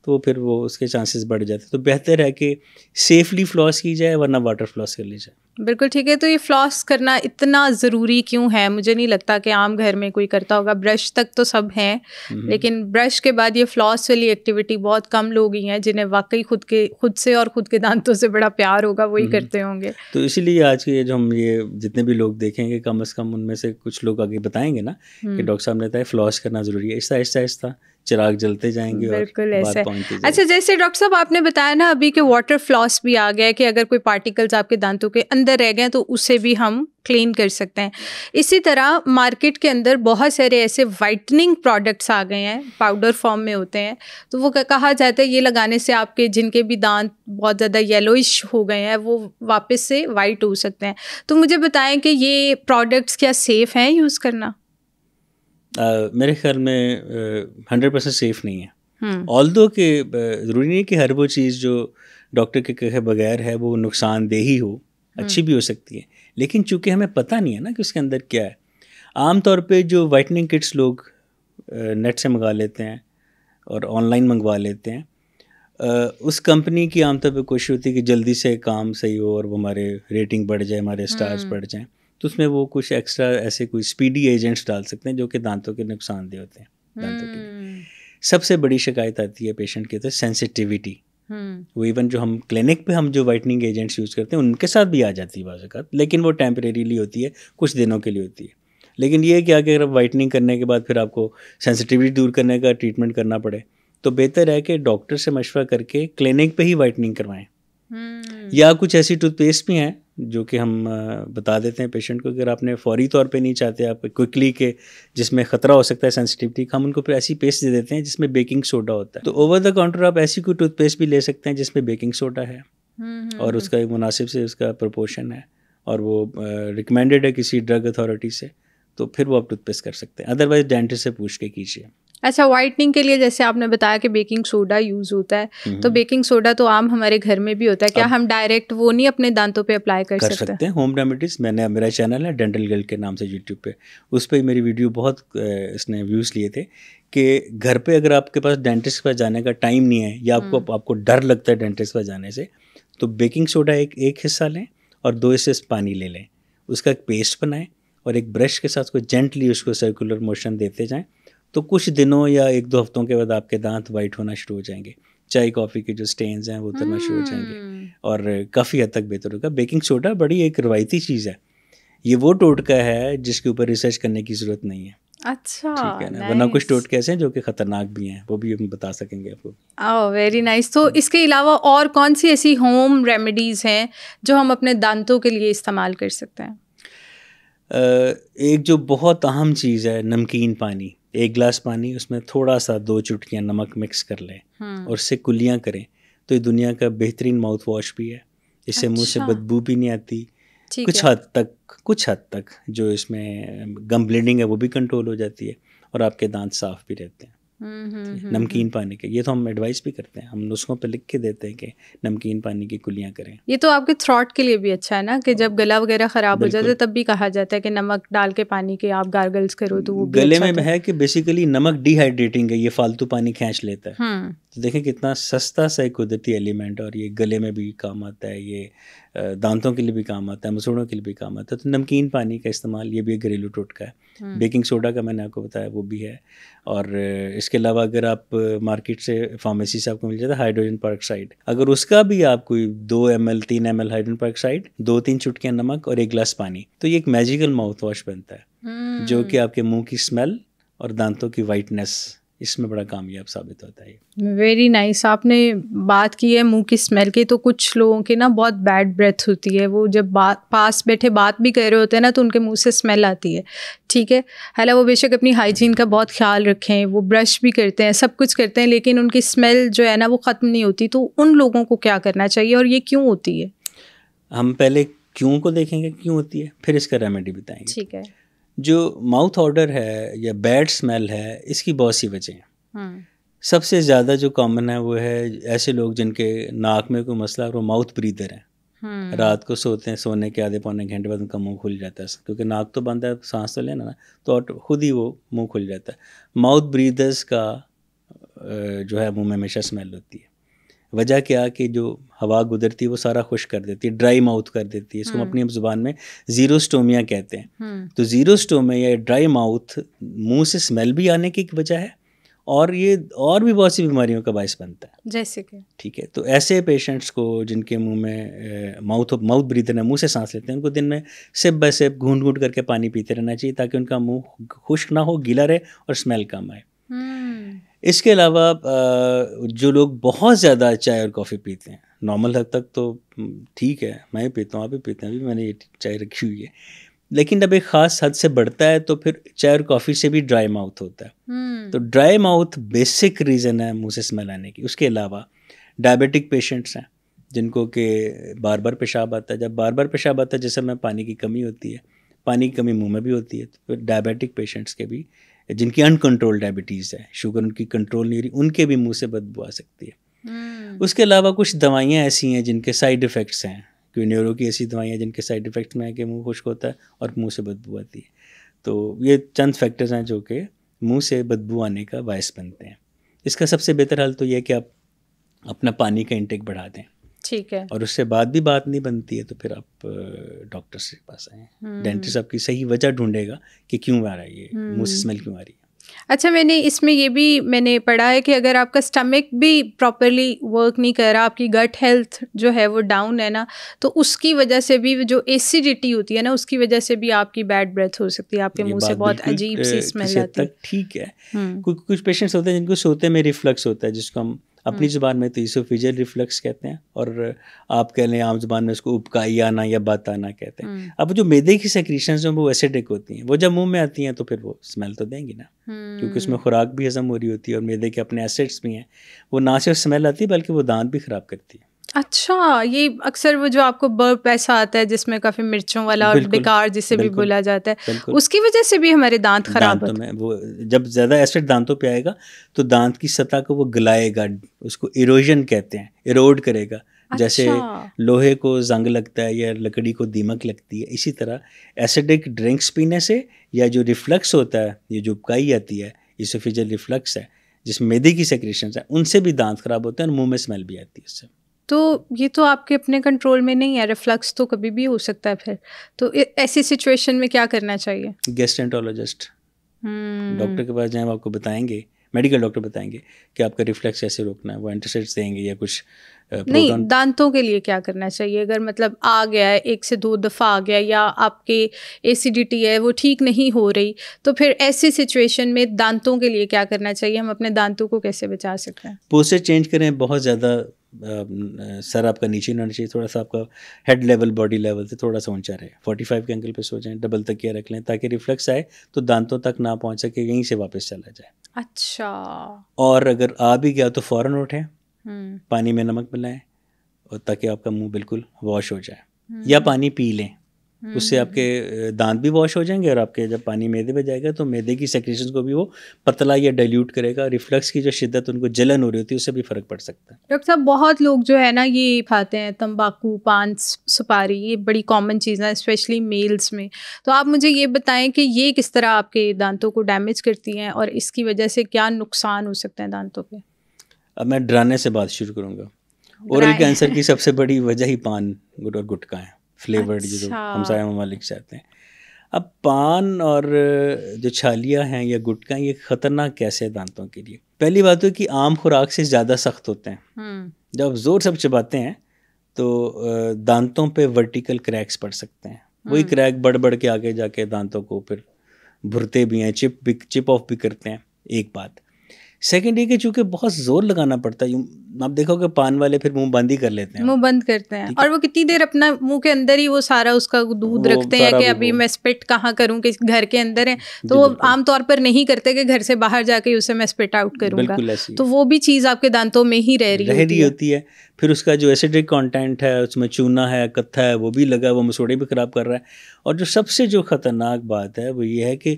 تو پھر وہ اس کے چانسز بڑھ جاتے ہیں. تو بہتر ہے کہ سیفلی فلاس کی جائے, ورنہ واٹر فلاس کر لی جائے.
بالکل ٹھیک ہے. تو یہ فلاس کرنا اتنا ضروری کیوں ہے؟ مجھے نہیں لگتا کہ عام گھر میں کوئی کرتا ہوگا. برش تک تو سب ہیں, لیکن برش کے بعد یہ فلاس والی ایکٹیویٹی بہت کم لوگ ہی ہیں جنہیں واقعی خود سے اور خود کے دانتوں سے بڑا پیار ہوگا, وہی کرتے ہوں گے.
تو اسی لیے آج کے جو ہم یہ جتنے بھی لوگ دیکھیں گے, کم از کم ان میں سے کچھ لوگ آگے بتائیں گے نا کہ ڈاکٹر صاحب نے بتایا فلاس کرنا ضروری ہے. آہستہ آہستہ آہستہ چراغ جلتے جائیں گے.
بالکل ایسا. اچھا, جیسے ڈاکٹر صاحب آپ نے بتایا نا ابھی کہ واٹر فلاس بھی آ گیا ہے, کہ اگر کوئی پارٹیکلز آپ کے دانتوں کے اندر رہ گئے تو اسے بھی ہم کلین کر سکتے ہیں. اسی طرح مارکیٹ کے اندر بہت سارے ایسے وائٹننگ پروڈکٹس آ گئے ہیں, پاؤڈر فارم میں ہوتے ہیں, تو وہ کہا جاتا ہے یہ لگانے سے آپ کے جن کے بھی دانت بہت زیادہ یلوئش ہو گئے ہیں وہ واپس سے وائٹ ہو سکتے ہیں. تو مجھے بتائیں کہ یہ پروڈکٹس کیا سیف ہیں یوز کرنا؟
میرے خیال میں 100% سیف نہیں ہے. آلدو کہ ضروری نہیں کہ ہر وہ چیز جو ڈاکٹر کے کہے بغیر ہے وہ نقصان دہ ہی ہو, اچھی بھی ہو سکتی ہے. لیکن چونکہ ہمیں پتہ نہیں ہے نا کہ اس کے اندر کیا ہے. عام طور پہ جو وائٹننگ کٹس لوگ نیٹ سے منگا لیتے ہیں اور آن لائن منگوا لیتے ہیں, اس کمپنی کی عام طور پہ کوشش ہوتی ہے کہ جلدی سے کام صحیح ہو اور وہ ہمارے ریٹنگ بڑھ جائے, ہمارے اسٹارز بڑھ جائیں. تو اس میں وہ کچھ ایکسٹرا ایسے کوئی اسپیڈی ایجنٹس ڈال سکتے ہیں جو کہ دانتوں کے نقصان دہ ہوتے ہیں دانتوں کے لیے. سب سے بڑی شکایت آتی ہے پیشنٹ کے, تو سینسٹیوٹی. وہ ایون جو ہم کلینک پہ ہم جو وائٹننگ ایجنٹس یوز کرتے ہیں ان کے ساتھ بھی آ جاتی ہے بعض اوقات, لیکن وہ ٹیمپریریلی ہوتی ہے, کچھ دنوں کے لیے ہوتی ہے. لیکن یہ کیا کہ اگر وائٹننگ کرنے کے بعد پھر آپ کو سینسٹیوٹی دور کرنے کا ٹریٹمنٹ کرنا پڑے, تو بہتر ہے کہ ڈاکٹر سے مشورہ کر کے کلینک پہ ہی وائٹننگ کروائیں. یا کچھ ایسی ٹوتھ پیسٹ بھی ہیں جو کہ ہم بتا دیتے ہیں پیشنٹ کو, اگر آپ نے فوری طور پہ نہیں چاہتے آپ کوئکلی کہ جس میں خطرہ ہو سکتا ہے سینسٹیوٹی کا, ہم ان کو پھر ایسی پیسٹ دے دیتے ہیں جس میں بیکنگ سوڈا ہوتا ہے. تو اوور دا کاؤنٹر آپ ایسی کوئی ٹوتھ پیسٹ بھی لے سکتے ہیں جس میں بیکنگ سوڈا ہے اور اس کا ایک مناسب سے اس کا پروپورشن ہے, اور وہ ریکمینڈیڈ ہے کسی ڈرگ اتھارٹی سے, تو پھر وہ آپ ٹوتھ پیسٹ کر سکتے ہیں. ادروائز ڈینٹسٹ سے پوچھ کے کیجیے.
اچھا, وائٹننگ کے لیے جیسے آپ نے بتایا کہ بیکنگ سوڈا یوز ہوتا ہے, تو بیکنگ سوڈا تو عام ہمارے گھر میں بھی ہوتا ہے, کیا ہم ڈائریکٹ وہ نہیں اپنے دانتوں پہ اپلائی کر سکتے ہیں؟
ہوم ریمیڈیز, میں نے میرا چینل ہے ڈینٹل گرل کے نام سے یوٹیوب پہ, اس پہ میری ویڈیو بہت اس نے ویوز لیے تھے کہ گھر پہ اگر آپ کے پاس ڈینٹسٹ کے پاس جانے کا ٹائم نہیں ہے یا آپ کو ڈر لگتا ہے ڈینٹسٹ کے پاس جانے سے, تو بیکنگ سوڈا ایک حصہ لیں اور 2 حصے پانی لے لیں, اس کا ایک پیسٹ بنائیں اور ایک برش کے ساتھ کو جینٹلی اس کو سرکولر موشن دیتے جائیں, تو کچھ دنوں یا 1-2 ہفتوں کے بعد آپ کے دانت وائٹ ہونا شروع ہو جائیں گے. چائے کافی کے جو سٹینز ہیں وہ اترنا شروع ہو جائیں گے اور کافی حد تک بہتر ہوگا. بیکنگ سوڈا بڑی ایک روایتی چیز ہے, یہ وہ ٹوٹکا ہے جس کے اوپر ریسرچ کرنے کی ضرورت نہیں ہے.
اچھا
ٹھیک ہے نا. ورنہ کچھ ٹوٹکے ایسے ہیں جو کہ خطرناک بھی ہیں, وہ بھی ہم بتا سکیں گے آپ کو.
Very nice. تو اس کے علاوہ اور کون سی ایسی ہوم ریمیڈیز ہیں جو ہم اپنے دانتوں کے لیے استعمال کر سکتے ہیں؟
ایک جو بہت اہم چیز ہے, نمکین پانی. 1 گلاس پانی, اس میں تھوڑا سا 2 چٹکیاں نمک مکس کر لیں اور اس سے کلیاں کریں, تو یہ دنیا کا بہترین ماؤتھ واش بھی ہے. اس سے منہ سے بدبو بھی نہیں آتی. کچھ حد تک جو اس میں گم بلیڈنگ ہے وہ بھی کنٹرول ہو جاتی ہے, اور آپ کے دانت صاف بھی رہتے ہیں نمکین پانی کے. یہ تو ہم ایڈوائس بھی کرتے ہیں, ہم نسخوں پہ لکھ کے دیتے ہیں کہ نمکین پانی کی کلیاں کریں.
یہ تو آپ کے تھروٹ کے لیے بھی اچھا ہے نا, کہ جب گلا وغیرہ خراب ہو جاتا ہے تب بھی کہا جاتا ہے کہ نمک ڈال کے پانی کے آپ گارگلز کرو تو وہ بھی
گلے میں ہے کہ بیسیکلی نمک ڈی ہائیڈریٹنگ ہے, یہ فالتو پانی کھینچ لیتا ہے. تو دیکھیں کتنا سستا سا ایک قدرتی ایلیمنٹ, اور یہ گلے میں بھی کام آتا ہے, یہ دانتوں کے لیے بھی کام آتا ہے, مسوڑوں کے لیے بھی کام آتا ہے. تو نمکین پانی کا استعمال یہ بھی ایک گھریلو ٹوٹکا ہے. بیکنگ سوڈا کا میں نے آپ کو بتایا وہ بھی ہے. اور اس کے علاوہ اگر آپ مارکیٹ سے فارمیسی سے آپ کو مل جاتا ہے ہائیڈروجن پرآکسائڈ, اگر اس کا بھی آپ کوئی 2 ml 3 ml ہائیڈروجن پرآکسائڈ, 2-3 چٹکیاں نمک اور 1 گلاس پانی, تو یہ ایک میجیکل ماؤتھ واش بنتا ہے جو کہ آپ کے منہ کی اسمیل اور دانتوں کی وائٹنس, اس میں بڑا کامیاب ثابت ہوتا ہے.
Very nice. آپ نے بات کی ہے منہ کی اسمیل کی, تو کچھ لوگوں کی نا بہت بیڈ بریتھ ہوتی ہے, وہ جب پاس بیٹھے بات بھی کر رہے ہوتے ہیں نا تو ان کے منہ سے اسمیل آتی ہے. ٹھیک ہے, حالانکہ وہ بے شک اپنی ہائیجین کا بہت خیال رکھیں, وہ برش بھی کرتے ہیں, سب کچھ کرتے ہیں, لیکن ان کی اسمیل جو ہے نا وہ ختم نہیں ہوتی. تو ان لوگوں کو کیا کرنا چاہیے اور یہ کیوں ہوتی ہے؟
ہم پہلے کیوں کو دیکھیں گے, کیوں ہوتی ہے, پھر اس کا ریمیڈی بتائیں گے.
ٹھیک ہے.
جو ماؤتھ آڈر ہے یا بیڈ اسمیل ہے, اس کی بہت سی وجہ ہیں. سب سے زیادہ جو کامن ہے وہ ہے ایسے لوگ جن کے ناک میں کوئی مسئلہ اور وہ ماؤتھ بریدر ہیں. رات کو سوتے ہیں, سونے کے آدھے پونے گھنٹے بعد ان کا منہ کھل جاتا ہے, کیونکہ ناک تو بند ہے, سانس تو لینا نا, تو خود ہی وہ منہ کھل جاتا ہے. ماؤتھ بریدرز کا جو ہے منہ میں ہمیشہ اسمیل ہوتی ہے. وجہ کیا کہ جو ہوا گزرتی ہے وہ سارا خشک کر دیتی ہے, ڈرائی ماؤتھ کر دیتی ہے. اس کو ہم اپنی زبان میں زیروسٹومیا کہتے ہیں. تو زیروسٹومیا یا ڈرائی ماؤتھ منہ سے اسمیل بھی آنے کی ایک وجہ ہے, اور یہ اور بھی بہت سی بیماریوں کا باعث بنتا ہے,
جیسے کہ
ٹھیک ہے. تو ایسے پیشنٹس کو جن کے منہ میں ماؤتھ بریدر ہے, منہ سے سانس لیتے ہیں, ان کو دن میں سپ بائی سپ گھونٹ گھونٹ کر کے پانی پیتے رہنا چاہیے تاکہ ان کا منہ خشک نہ ہو, گیلا رہے اور اسمیل کم آئے. اس کے علاوہ جو لوگ بہت زیادہ چائے اور کافی پیتے ہیں, نارمل حد تک تو ٹھیک ہے, میں پیتا ہوں, آپ بھی پیتے ہیں, ابھی میں نے یہ چائے رکھی ہوئی ہے, لیکن جب ایک خاص حد سے بڑھتا ہے تو پھر چائے اور کافی سے بھی ڈرائی ماؤتھ ہوتا ہے. تو ڈرائی ماؤتھ بیسک ریزن ہے منہ سے اسمیل آنے کی. اس کے علاوہ ڈائبیٹک پیشنٹس ہیں جن کو کہ بار بار پیشاب آتا ہے. جب بار بار پیشاب آتا ہے جیسے میں پانی کی کمی ہوتی ہے, پانی کی کمی منہ میں بھی ہوتی ہے, تو پھر ڈائبیٹک پیشنٹس کے بھی, جن کی انکنٹرول ڈائبٹیز ہے, شوگر ان کی کنٹرول نہیں ہو رہی, ان کے بھی منہ سے بدبو آ سکتی ہے. اس کے علاوہ کچھ دوائیاں ایسی ہیں جن کے سائیڈ ایفیکٹس ہیں, کوئی نیورو کی ایسی دوائیاں جن کے سائیڈ ایفیکٹس میں ہے کہ منہ خشک ہوتا ہے اور منہ سے بدبو آتی ہے. تو یہ چند فیکٹرز ہیں جو کہ منہ سے بدبو آنے کا باعث بنتے ہیں. اس کا سب سے بہتر حل تو یہ ہے کہ آپ اپنا پانی کا انٹیک بڑھا دیں.
ٹھیک ہے. اور
اس سے بعد بھی بات نہیں بنتی ہے تو پھر آپ ڈاکٹر سے پاس آئیں. ڈینٹسٹ آپ کی صحیح وجہ ڈھونڈے گا کہ کیوں آ رہا ہے, یہ منہ سے اسمیل کیوں آ رہی ہے.
اچھا, میں نے اس میں یہ بھی میں نے پڑھا ہے کہ اگر آپ کا اسٹمک بھی پراپرلی ورک نہیں کر رہا, آپ کی گٹ ہیلتھ جو ہے وہ ڈاؤن ہے نا, تو اس کی وجہ سے بھی جو ایسیڈیٹی ہوتی ہے نا, اس کی وجہ سے بھی آپ کی بیڈ بریتھ ہو سکتی ہے, آپ کے منہ سے بہت عجیب سی اسمیل آتی ہے.
ٹھیک ہے. کچھ پیشنٹس ہوتے ہیں جن کو سوتے میں ریفلکس ہوتا ہے, جس کو ہم اپنی زبان میں تو ایسوفیجل ریفلکس کہتے ہیں, اور آپ کہہ لیں عام زبان میں اس کو ابکائی آنا یا بات آنا کہتے ہیں. اب جو معدے کی سیکریشنز ہیں وہ ایسیڈک ہوتی ہیں, وہ جب منہ میں آتی ہیں تو پھر وہ اسمیل تو دیں گی نا, کیونکہ اس میں خوراک بھی ہضم ہو رہی ہوتی ہے اور معدے کے اپنے ایسڈس بھی ہیں. وہ نہ صرف اسمیل آتی ہے بلکہ وہ دانت بھی خراب کرتی ہے.
اچھا, یہ اکثر وہ جو آپ کو برپ ایسا آتا ہے جس میں کافی مرچوں والا اور بیکار جسے بھی بولا جاتا ہے, اس کی وجہ سے بھی ہمارے دانت خراب ہوتے ہیں.
وہ جب زیادہ ایسڈ دانتوں پہ آئے گا تو دانت کی سطح کو وہ گلائے گا, اس کو ایروژن کہتے ہیں, ایروڈ کرے گا. جیسے لوہے کو زنگ لگتا ہے یا لکڑی کو دیمک لگتی ہے, اسی طرح ایسیڈک ڈرنکس پینے سے یا جو ریفلکس ہوتا ہے, یہ جو ابکائی آتی ہے, ایسوفیجل ریفلکس ہے جس میں معدے کی سیکریشنز ہیں, ان سے بھی دانت خراب ہوتے ہیں اور منہ میں اسمیل بھی آتی ہے اس سے.
تو یہ تو آپ کے اپنے کنٹرول میں نہیں ہے, ریفلکس تو کبھی بھی ہو سکتا ہے. پھر تو ایسی سچویشن میں کیا کرنا چاہیے؟
گیسٹرنٹولوجسٹ ڈاکٹر کے پاس جائیں, وہ آپ کو بتائیں گے میڈیکل ڈاکٹر بتائیں گے کہ آپ کا ریفلیکس ایسے روکنا ہے, وہ اینٹاسائڈس دیں گے یا کچھ
نہیں. دانتوں کے لیے کیا کرنا چاہیے اگر مطلب آ گیا ہے 1 سے 2 دفعہ آ گیا, یا آپ کے ایسیڈیٹی ہے وہ ٹھیک نہیں ہو رہی, تو پھر ایسی سچویشن میں دانتوں کے لیے کیا کرنا چاہیے, ہم اپنے دانتوں کو کیسے بچا سکتے ہیں؟
پوسچر چینج کریں, بہت زیادہ سر آپ کا نیچے نہیں ہونا چاہیے, تھوڑا سا آپ کا ہیڈ لیول باڈی لیول سے تھوڑا سا اونچا رہے, 45 کے اینگل پہ سو جائیں, ڈبل تکیہ رکھ لیں تاکہ ریفلیکس آئے تو دانتوں تک نہ پہنچ سکے, یہیں سے واپس چلا جائے.
اچھا. اور
اگر آ بھی گیا تو فوراً اٹھیں, پانی میں نمک ملائیں اور تاکہ آپ کا منہ بالکل واش ہو جائے, یا پانی پی لیں, اس سے آپ کے دانت بھی واش ہو جائیں گے, اور آپ کے جب پانی میدے پہ جائے گا تو میدے کی سیکریشنز کو بھی وہ پتلا یا ڈائلیوٹ کرے گا. ریفلکس کی جو شدت ان کو جلن ہو رہی ہوتی ہے اس سے بھی فرق پڑ سکتا ہے.
ڈاکٹر صاحب بہت لوگ جو ہے نا یہ کھاتے ہیں تمباکو, پان, سپاری, یہ بڑی کامن چیزیں ہیں اسپیشلی میلز میں, تو آپ مجھے یہ بتائیں کہ یہ کس طرح آپ کے دانتوں کو ڈیمیج کرتی ہیں اور اس کی وجہ سے کیا نقصان ہو سکتے ہیں دانتوں پہ؟
اب میں ڈرانے سے بات شروع کروں گا. اورل کینسر کی سب سے بڑی وجہ ہی پان اور گٹکا ہے, فلیورڈ جو ہمسایہ ممالک سے آتے ہیں. اب پان اور جو چھالیاں ہیں یا گٹکا, یہ خطرناک کیسے ہیں دانتوں کے لیے؟ پہلی بات ہے کہ عام خوراک سے زیادہ سخت ہوتے ہیں. جب آپ زور سے چباتے ہیں تو دانتوں پہ ورٹیکل کریکس پڑ سکتے ہیں. وہی کریک بڑھ کے آگے جا کے دانتوں کو پھر بھرتے بھی ہیں, چپ آف بھی کرتے ہیں. ایک بات. سیکنڈ یہ کہ چونکہ بہت زور لگانا پڑتا ہے, آپ دیکھو کہ پان والے پھر منہ بند ہی کر لیتے ہیں,
منہ بند کرتے ہیں, اور وہ کتنی دیر اپنا منہ کے اندر ہی وہ سارا اس کا دودھ رکھتے ہیں کہ ابھی میں اسپٹ کہاں کروں, کہ گھر کے اندر ہے تو وہ عام طور پر نہیں کرتے کہ گھر سے باہر جا کے اسے میں اسپٹ آؤٹ کروں گا, تو وہ بھی چیز آپ کے دانتوں میں ہی رہ رہی
ہوتی ہے. پھر اس کا جو ایسیڈک کانٹینٹ ہے, اس میں چونا ہے, کتھا ہے, وہ بھی لگا, وہ مسوڑے بھی خراب کر رہا ہے. اور جو سب سے جو خطرناک بات ہے وہ یہ ہے کہ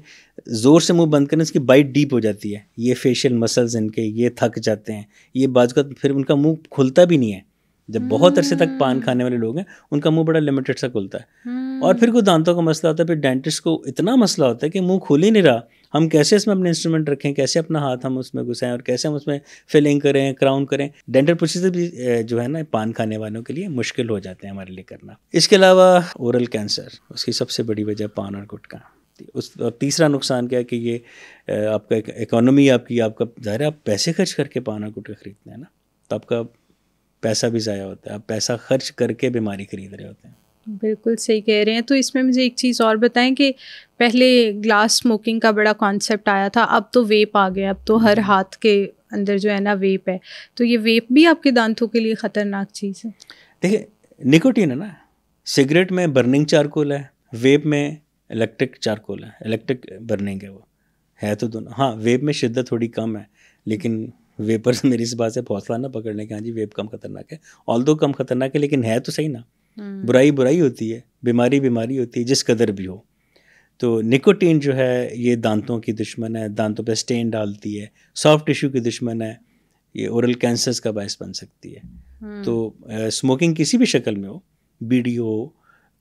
زور سے منہ بند کرنے اس کی بائٹ ڈیپ ہو جاتی ہے. یہ فیشیل مسلز ان کے یہ تھک جاتے ہیں, یہ بعض کا پھر ان کا منہ کھلتا بھی نہیں ہے. جب بہت عرصے تک پان کھانے والے لوگ ہیں ان کا منہ بڑا لمیٹڈ سا کھلتا ہے. اور پھر کوئی دانتوں کا مسئلہ ہوتا ہے, پھر ڈینٹسٹ کو اتنا مسئلہ ہوتا ہے کہ منہ کھل ہی نہیں رہا, ہم کیسے اس میں اپنے انسٹرومنٹ رکھیں, کیسے اپنا ہاتھ ہم اس میں گھسائیں, اور کیسے ہم اس میں فلنگ کریں, کراؤن کریں. ڈینٹل پروسیجر بھی جو ہے نا پان کھانے والوں کے لیے مشکل ہو جاتے ہیں ہمارے لیے کرنا. اس کے علاوہ اورل کینسر, اس کی سب سے بڑی وجہ پان اور گٹکا. اور تیسرا نقصان کیا ہے کہ یہ آپ کا اکانومی, آپ کا ظاہر ہے آپ پیسے خرچ کر کے پان اور گٹکا خریدتے ہیں نا, تو آپ کا پیسہ بھی ضائع ہوتا ہے, آپ پیسہ خرچ کر کے بیماری خرید رہے ہوتے ہیں.
بالکل صحیح کہہ رہے ہیں. تو اس میں مجھے ایک چیز اور بتائیں کہ پہلے گلاس اسموکنگ کا بڑا کانسیپٹ آیا تھا, اب تو ویپ آ گیا, اب تو ہر ہاتھ کے اندر جو ہے نا ویپ ہے, تو یہ ویپ بھی آپ کے دانتوں کے لیے خطرناک چیز ہے؟
دیکھیں نکوٹین ہے نا, سگریٹ میں برننگ چارکول ہے, ویپ میں الیکٹرک چارکول ہے, الیکٹرک برننگ ہے, وہ ہے تو دونوں. ہاں ویپ میں شدت تھوڑی کم ہے, لیکن ویپرز میری اس بات سے حوصلہ نہ پکڑ لیں کہ ہاں جی ویپ کم خطرناک ہے. آلدو کم خطرناک ہے لیکن ہے تو صحیح نا. برائی ہوتی ہے, بیماری ہوتی ہے, جس قدر بھی ہو. تو نکوٹین جو ہے یہ دانتوں کی دشمن ہے, دانتوں پہ سٹین ڈالتی ہے, سافٹ ٹیشو کی دشمن ہے, یہ اورل کینسرز کا باعث بن سکتی ہے. تو اسموکنگ کسی بھی شکل میں ہو, بیڑی ہو,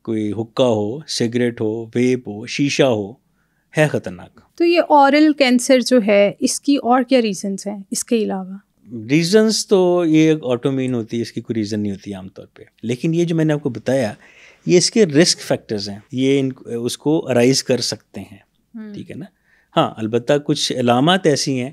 کوئی حکا ہو, سگریٹ ہو, ویپ ہو, شیشہ ہو, ہے خطرناک. تو
یہ اورل کینسر جو ہے اس کی اور کیا ریزنس ہیں اس کے علاوہ؟
ریزنس تو یہ آٹومین ہوتی ہے, اس کی کوئی ریزن نہیں ہوتی عام طور پہ, لیکن یہ جو میں نے آپ کو بتایا یہ اس کے رسک فیکٹرز ہیں, یہ اس کو ارائز کر سکتے ہیں. ٹھیک ہے نا. ہاں البتہ کچھ علامات ایسی ہیں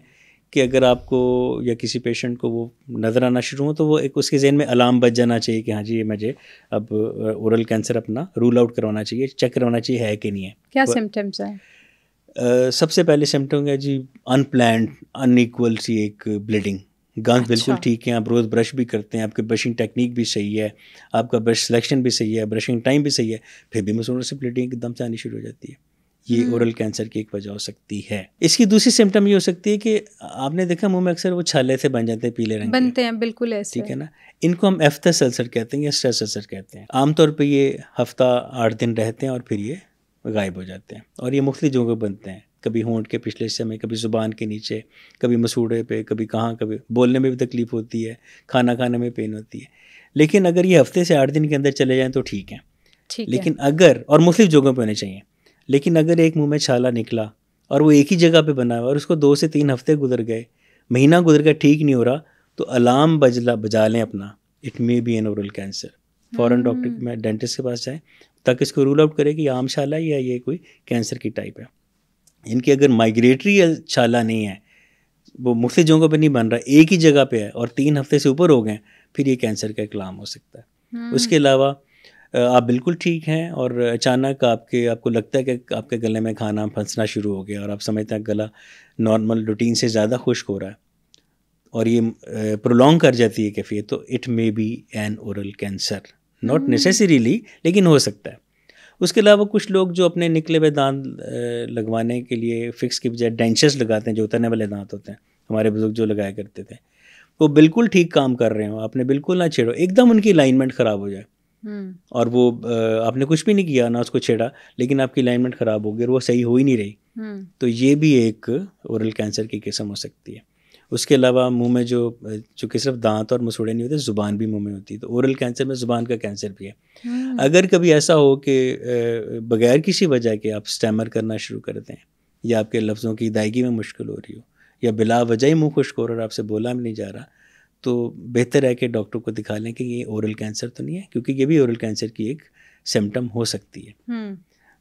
کہ اگر آپ کو یا کسی پیشنٹ کو وہ نظر آنا شروع ہو تو وہ ایک اس کے ذہن میں الارم بج جانا چاہیے کہ ہاں جی یہ مجھے اب اورل کینسر اپنا رول آؤٹ کروانا چاہیے, چیک کروانا چاہیے ہے کہ نہیں ہے.
کیا سمٹمس ہیں؟
سب سے پہلے سمٹم ہے جی ان پلانڈ ان ایکول سی ایک بلیڈنگ. گانت بالکل ٹھیک ہے, آپ روز برش بھی کرتے ہیں, آپ کی برشنگ ٹیکنیک بھی صحیح ہے, آپ کا برش سلیکشن بھی صحیح ہے, برشنگ ٹائم بھی صحیح ہے, پھر بھی مسوڑوں سے بلیڈنگ ایک دم سے آنی شروع ہو جاتی ہے. یہ اورل کینسر کی ایک وجہ ہو سکتی ہے. اس کی دوسری سمٹم یہ ہو سکتی ہے کہ آپ نے دیکھا منہ میں اکثر وہ چھالے سے بن جاتے ہیں, پیلے رنگ
بنتے ہیں, بالکل ایسے.
ٹھیک ہے نا. ان کو ہم ایفتس السر کہتے ہیں یا اسٹریس السر کہتے ہیں. عام طور پہ یہ ہفتہ 8 دن رہتے ہیں اور پھر یہ غائب ہو جاتے ہیں, اور یہ مختلف جگہوں پہ بنتے ہیں, کبھی ہونٹ کے پچھلے حصے میں, کبھی زبان کے نیچے, کبھی مسوڑے پہ, کبھی کہاں, کبھی بولنے میں بھی تکلیف ہوتی ہے, کھانا کھانے میں پین ہوتی ہے. لیکن اگر یہ ہفتے سے 8 دن کے اندر چلے جائیں تو ٹھیک ہے, لیکن اگر, اور مختلف جگہوں پہ ہونے چاہیے, لیکن اگر ایک منہ میں چھالا نکلا اور وہ ایک ہی جگہ پہ بنا ہوا اور اس کو 2 سے 3 ہفتے گزر گئے, مہینہ گزر گیا, ٹھیک نہیں ہو رہا, تو الارم بجا لیں اپنا, it may be an oral cancer. فوراً ڈاکٹر میں ڈینٹسٹ کے پاس جائیں تاکہ اس کو رول آؤٹ کرے کہ یہ عام چھالا ہے یا یہ کوئی کینسر کی ٹائپ ہے. ان کی اگر مائگریٹری چھالا نہیں ہے, وہ مختلف جگہوں پہ نہیں بن رہا، ایک ہی جگہ پہ ہے اور 3 ہفتے سے اوپر ہو گئے، پھر یہ کینسر کا اقلام ہو سکتا ہے۔ اس کے علاوہ آپ بالکل ٹھیک ہیں اور اچانک آپ کو لگتا ہے کہ آپ کے گلے میں کھانا پھنسنا شروع ہو گیا اور آپ سمجھتے ہیں گلا نارمل روٹین سے زیادہ خشک ہو رہا ہے اور یہ پرولونگ کر جاتی ہے کیفیت، تو it may be an oral cancer, not necessarily, لیکن ہو سکتا ہے۔ اس کے علاوہ کچھ لوگ جو اپنے نکلے ہوئے دانت لگوانے کے لیے فکس کی بجائے ڈینچرز لگاتے ہیں، جو اترنے والے دانت ہوتے ہیں، ہمارے بزرگ جو لگایا کرتے تھے، وہ بالکل ٹھیک کام کر رہے ہوں، آپ نے بالکل نہ چھیڑو، ایک دم ان کی الائنمنٹ خراب ہو جائے اور وہ آپ نے کچھ بھی نہیں کیا، نہ اس کو چھیڑا، لیکن آپ کی الائنمنٹ خراب ہو گئی اور وہ صحیح ہو ہی نہیں رہی، تو یہ بھی ایک اورل کینسر کی قسم ہو سکتی ہے۔ اس کے علاوہ منہ میں جو کہ صرف دانت اور مسوڑے نہیں ہوتے، زبان بھی منہ میں ہوتی ہے، تو اورل کینسر میں زبان کا کینسر بھی ہے۔ اگر کبھی ایسا ہو کہ بغیر کسی وجہ کے آپ اسٹیمر کرنا شروع کر دیں یا آپ کے لفظوں کی ادائیگی میں مشکل ہو رہی ہو یا بلا وجہ ہی منہ خشک ہو رہا اور آپ سے بولا بھی نہیں جا رہا، تو بہتر ہے کہ ڈاکٹر کو دکھا لیں کہ یہ اورل کینسر تو نہیں ہے، کیونکہ یہ بھی اورل کینسر کی ایک سمٹم ہو سکتی ہے۔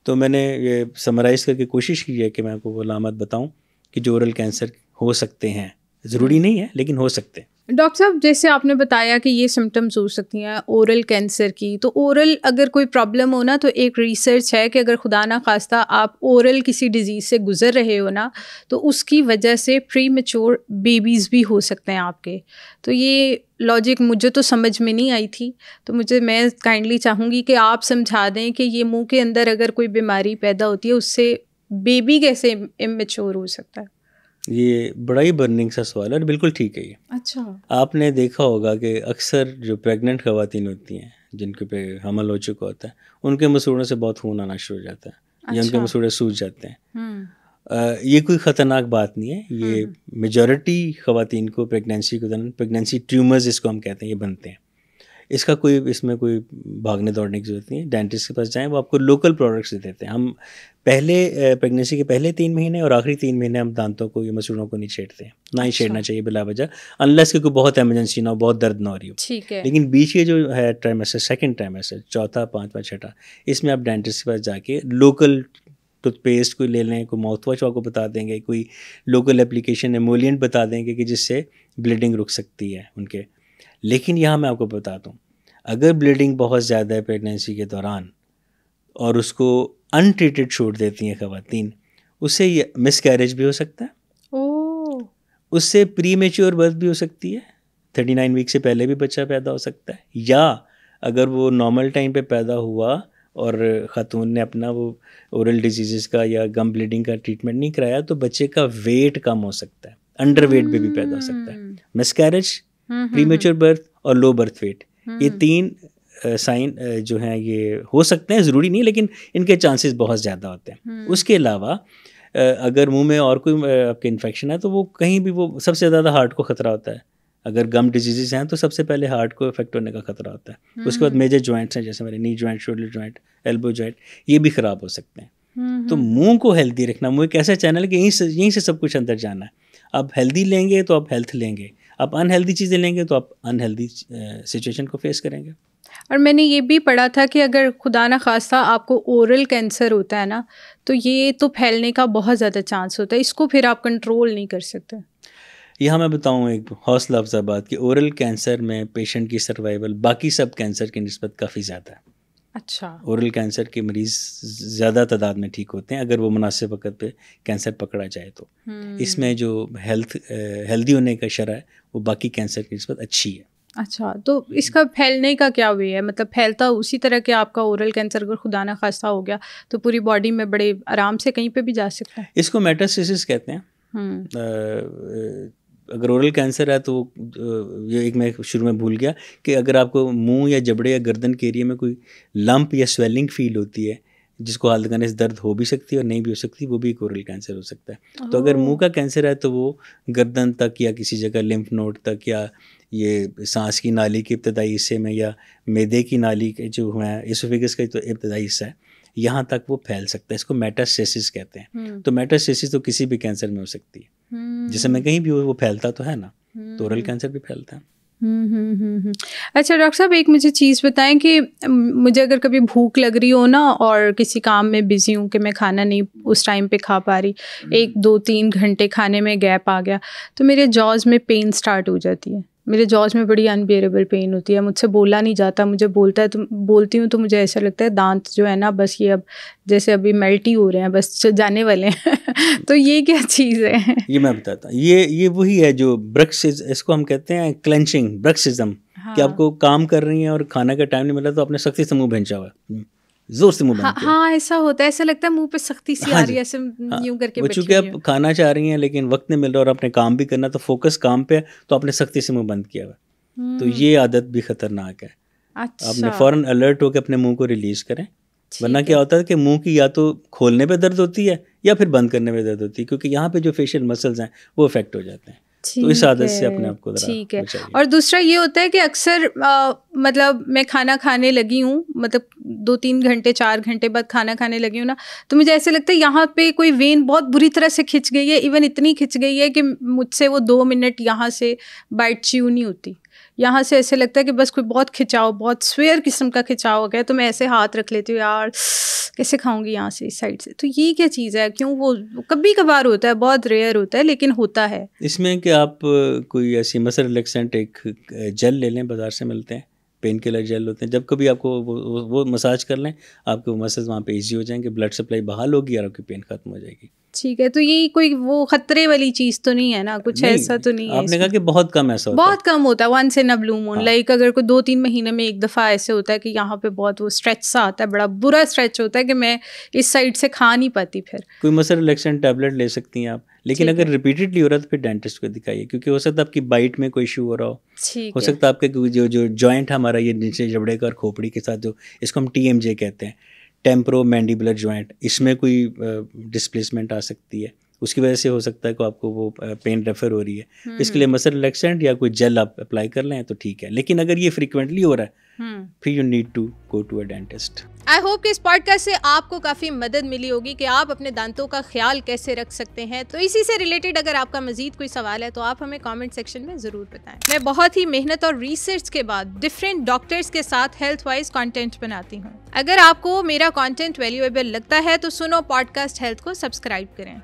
تو میں نے یہ سمرائز کر کے کوشش کی ہے کہ میں آپ کو وہ علامات بتاؤں کہ جو اورل کینسر ہو سکتے ہیں، ضروری نہیں ہے لیکن ہو سکتے ہیں۔
ڈاکٹر صاحب جیسے آپ نے بتایا کہ یہ سمٹمز ہو سکتی ہیں اورل کینسر کی، تو اورل اگر کوئی پرابلم ہو نا، تو ایک ریسرچ ہے کہ اگر خدا نہ خواستہ آپ اورل کسی ڈیزیز سے گزر رہے ہو نا، تو اس کی وجہ سے پری میچور بیبیز بھی ہو سکتے ہیں آپ کے۔ تو یہ لاجک مجھے تو سمجھ میں نہیں آئی تھی، تو میں کائنڈلی چاہوں گی کہ آپ سمجھا دیں کہ یہ منہ کے اندر اگر کوئی بیماری پیدا ہوتی ہے، اس سے بیبی کیسے امیچور ہو سکتا ہے؟
یہ بڑا ہی برننگ سا سوال ہے اور بالکل ٹھیک ہے یہ۔
اچھا، آپ
نے دیکھا ہوگا کہ اکثر جو پریگننٹ خواتین ہوتی ہیں جن کے پہ حمل ہو چکا ہوتا ہے، ان کے مسوڑوں سے بہت خون آنا شروع ہو جاتا ہے یا ان کے مسوڑے سوج جاتے ہیں۔ یہ کوئی خطرناک بات نہیں ہے، یہ میجورٹی خواتین کو پریگنینسی کے دوران پریگنینسی ٹیومرز اس کو ہم کہتے ہیں، یہ بنتے ہیں۔ اس میں کوئی بھاگنے دوڑنے کی ضرورت نہیں ہے، ڈینٹسٹ کے پاس جائیں، وہ آپ کو لوکل پروڈکٹس دیتے ہیں۔ ہم پریگنینسی کے پہلے 3 مہینے اور آخری 3 مہینے ہم دانتوں کو یا مسوڑوں کو نہیں چھیڑتے ہیں، نہ ہی چھیڑنا چاہیے بلا وجہ، انلیس کہ کوئی بہت ایمرجنسی نہ ہو، بہت درد نہ ہو رہی ہو۔ لیکن بیچ کے جو ہے ٹرائمیسٹر، سیکنڈ ٹرائمیسٹر، چوتھا، پانچواں، چھٹا، اس میں آپ ڈینٹسٹ کے پاس جا کے لوکل ٹوتھ پیسٹ کوئی لے لیں، کوئی ماؤتھ واش آپ کو بتا دیں گے، کوئی لوکل اپلیکیشن ایمولینٹ بتا دیں گے کہ جس سے بلیڈنگ رک سکتی ہے ان کے۔ لیکن یہاں میں آپ کو بتاتا ہوں، اگر بلیڈنگ بہت زیادہ ہے پریگنینسی کے دوران اور اس کو ان ٹریٹڈ چھوڑ دیتی ہیں خواتین، اس سے یہ مس کیریج بھی ہو سکتا ہے، اس سے پری میچور برتھ بھی ہو سکتی ہے، 39 ویک سے پہلے بھی بچہ پیدا ہو سکتا ہے، یا اگر وہ نارمل ٹائم پہ پیدا ہوا اور خاتون نے اپنا وہ اورل ڈیزیزز کا یا گم بلیڈنگ کا ٹریٹمنٹ نہیں کرایا، تو بچے کا ویٹ کم ہو سکتا ہے، انڈر ویٹ بھی پیدا ہو سکتا ہے۔ مس کیریج، پری میچور برتھ اور لو برتھ ویٹ، یہ 3 سائن جو ہیں یہ ہو سکتے ہیں، ضروری نہیں لیکن ان کے چانسز بہت زیادہ ہوتے ہیں۔ اس کے علاوہ اگر منہ میں اور کوئی آپ کے انفیکشن ہے تو وہ کہیں بھی، وہ سب سے زیادہ ہارٹ کو خطرہ ہوتا ہے۔ اگر گم ڈیزیزز ہیں تو سب سے پہلے ہارٹ کو افیکٹ ہونے کا خطرہ ہوتا ہے۔ اس کے بعد میجر جوائنٹس ہیں جیسے میرے نی joint, shoulder joint, elbow joint, یہ بھی خراب ہو سکتے ہیں۔ تو منہ کو ہیلدی رکھنا، منہ ایک ایسا چینل ہے کہ یہیں سے سب کچھ اندر جانا ہے۔ آپ ہیلدی لیں گے تو آپ ہیلتھ لیں گے، آپ انہیلدی چیزیں لیں گے تو آپ انہیلدی سچویشن کو فیس کریں گے۔
اور میں نے یہ بھی پڑھا تھا کہ اگر خدا نہ خواستہ آپ کو اورل کینسر ہوتا ہے نا، تو یہ تو پھیلنے کا بہت زیادہ چانس ہوتا ہے، اس کو پھر آپ کنٹرول نہیں کر سکتے۔
یہاں میں بتاؤں ایک حوصلہ افزا بات کہ اورل کینسر میں پیشنٹ کی سروائیول باقی سب کینسر کی نسبت کافی زیادہ ہے۔
اچھا،
اورل کینسر کے مریض زیادہ تعداد میں ٹھیک ہوتے ہیں اگر وہ مناسب وقت پہ کینسر پکڑا جائے تو۔ اس میں جو ہیلدی ہونے کا شرح ہے وہ باقی کینسر کی نسبت اچھی ہے۔
اچھا، تو اس کا پھیلنے کا کیا وے ہے؟ مطلب پھیلتا اسی طرح کہ آپ کا اورل کینسر اگر خدا نہ خواستہ ہو گیا تو پوری باڈی میں بڑے آرام سے کہیں پہ بھی جا سکتا ہے؟
اس کو میٹاسٹاسس کہتے ہیں۔ اگر اورل کینسر ہے تو یہ ایک میں شروع میں بھول گیا کہ اگر آپ کو منہ یا جبڑے یا گردن کے ایریا میں کوئی لمپ یا سویلنگ فیل ہوتی ہے جس کو حالت گنس درد ہو بھی سکتی ہے اور نہیں بھی ہو سکتی، وہ بھی ایک اورل کینسر ہو سکتا ہے۔ تو اگر منہ کا کینسر ہے تو وہ گردن تک یا کسی جگہ لمف نوڈ تک یا یہ سانس کی نالی کے ابتدائی حصے میں یا معدے کی نالی کے جو ہے ایسوفیگس کا تو ابتدائی حصہ ہے، یہاں تک وہ پھیل سکتا ہے۔ اس کو میٹاسٹاسس کہتے ہیں۔ تو میٹاسٹاسس تو کسی بھی کینسر میں ہو سکتی ہے، جسے میں کہیں بھی وہ پھیلتا تو ہے نا، تو اورل کینسر بھی پھیلتا ہے۔
اچھا ڈاکٹر صاحب ایک مجھے چیز بتائیں کہ مجھے اگر کبھی بھوک لگ رہی ہو نا اور کسی کام میں بزی ہوں کہ میں کھانا نہیں اس ٹائم پہ کھا پا رہی, 1-2-3 گھنٹے کھانے میں گیپ آ گیا تو میرے جاز میں پین سٹارٹ ہو جاتی ہے. میرے جاز میں بڑی انبیئریبل پین ہوتی ہے, مجھ سے بولا نہیں جاتا, مجھے بولتی ہوں تو مجھے ایسا لگتا ہے دانت جو ہے نا بس یہ اب جیسے ابھی میلٹ ہی ہو رہے ہیں, بس جانے والے ہیں. تو یہ کیا چیز ہے؟
یہ میں بتاتا ہوں, یہ وہی ہے جو برکسز, اس کو ہم کہتے ہیں کلینچنگ, برکسزم, کہ آپ کو کام کر رہی ہیں اور کھانا کا ٹائم نہیں ملا تو آپ نے سختی سے منہ بھینچا ہوا ہے, زور سے منہ بند کیا.
ہاں ایسا ہوتا ہے, ایسا لگتا ہے منہ پہ سختی سی آ رہی ہے, ایسے یوں کر کے.
وہ چونکہ آپ کھانا چاہ رہی ہیں لیکن وقت نہیں مل رہا اور اپنے کام بھی کرنا, تو فوکس کام پہ تو آپ نے سختی سے منہ بند کیا ہوا. تو یہ عادت بھی خطرناک ہے. آپ نے فوراً الرٹ ہو کے اپنے منہ کو ریلیز کریں, ورنہ کیا ہوتا ہے کہ منہ کی یا تو کھولنے پہ درد ہوتی ہے یا پھر بند کرنے پہ درد ہوتی ہے, کیونکہ یہاں پہ جو فیشیل مسلز ہیں وہ افیکٹ ہو جاتے ہیں. تو اس عادت سے اپنے آپ کو
ٹھیک ہے. اور دوسرا یہ ہوتا ہے کہ اکثر مطلب میں کھانا کھانے لگی ہوں, مطلب 2-3 گھنٹے 4 گھنٹے بعد کھانا کھانے لگی ہوں نا, تو مجھے ایسے لگتا ہے یہاں پہ کوئی وین بہت بری طرح سے کھنچ گئی ہے, ایون اتنی کھنچ گئی ہے کہ مجھ سے وہ 2 منٹ یہاں سے بائٹ چیو نہیں ہوتی. یہاں سے ایسے لگتا ہے کہ بس کوئی بہت کھنچاؤ, بہت سویئر قسم کا کھنچاؤ ہو گیا, تو میں ایسے ہاتھ رکھ لیتی ہوں یار کیسے کھاؤں گی یہاں سے اس سائڈ سے. تو یہ کیا چیز ہے؟ کیوں وہ کبھی کبھار ہوتا ہے, بہت ریئر ہوتا ہے لیکن ہوتا ہے.
اس میں کہ آپ کوئی ایسی مسل ریلیکسنٹ ایک جیل لے لیں, بازار سے ملتے ہیں, پین کلر جیل ہوتے ہیں, جب کبھی آپ کو وہ مساج کر لیں, آپ کے وہ مسلز وہاں پہ ایزی ہو جائیں گے, بلڈ سپلائی بحال ہوگی اور آپ کی پین ختم ہو جائے گی.
ٹھیک ہے. تو یہ کوئی وہ خطرے والی چیز تو نہیں ہے نا, کچھ ایسا تو نہیں ہے؟
آپ نے کہا کہ بہت کم ایسا ہوتا ہے,
بہت کم ہوتا ہے, ونس ان اے بلو مون, لائک اگر کوئی 2-3 مہینے میں ایک دفعہ ایسے ہوتا ہے کہ یہاں پہ بہت وہ اسٹریچ سا آتا ہے, بڑا برا اسٹریچ ہوتا ہے کہ میں اس سائڈ سے کھا نہیں پاتی. پھر کوئی
مسل ریلیکسنٹ ٹیبلٹ لے سکتی ہیں آپ, لیکن اگر ریپیٹڈلی ہو رہا ہے تو پھر ڈینٹسٹ کو دکھائیے, کیونکہ ہو سکتا ہے آپ کی بائٹ میں کوئی ایشو ہو رہا ہو سکتا ہے آپ کے جو جوائنٹ ہمارا یہ نیچے جبڑے کا اور کھوپڑی کے ساتھ جو اس کو ہم TMJ کہتے ہیں, ٹیمپرو مینڈیبولر جوائنٹ, اس میں کوئی ڈسپلیسمنٹ آ سکتی ہے, اس کی وجہ سے ہو سکتا ہے کہ آپ کو وہ پین ریفر ہو رہی ہے. اس کے لیے مسل ریلیکسنٹ یا کوئی جیل آپ اپلائی کر لیں تو ٹھیک ہے, لیکن اگر یہ فریکوینٹلی ہو رہا ہے پھر you need to go to a dentist.
I hope کہ اس پوڈ کاسٹ سے آپ کو کافی مدد ملی ہوگی کہ آپ اپنے دانتوں کا خیال کیسے رکھ سکتے ہیں. تو اسی سے ریلیٹڈ اگر آپ کا مزید کوئی سوال ہے تو آپ ہمیں کامنٹ سیکشن میں ضرور بتائیں. میں بہت ہی محنت اور ریسرچ کے بعد ڈفرینٹ ڈاکٹرز کے ساتھ ہیلتھ وائز کانٹینٹ بناتی ہوں. اگر آپ کو میرا کانٹینٹ ویلیویبل لگتا ہے تو سنو پوڈ کاسٹ ہیلتھ کو سبسکرائب کریں.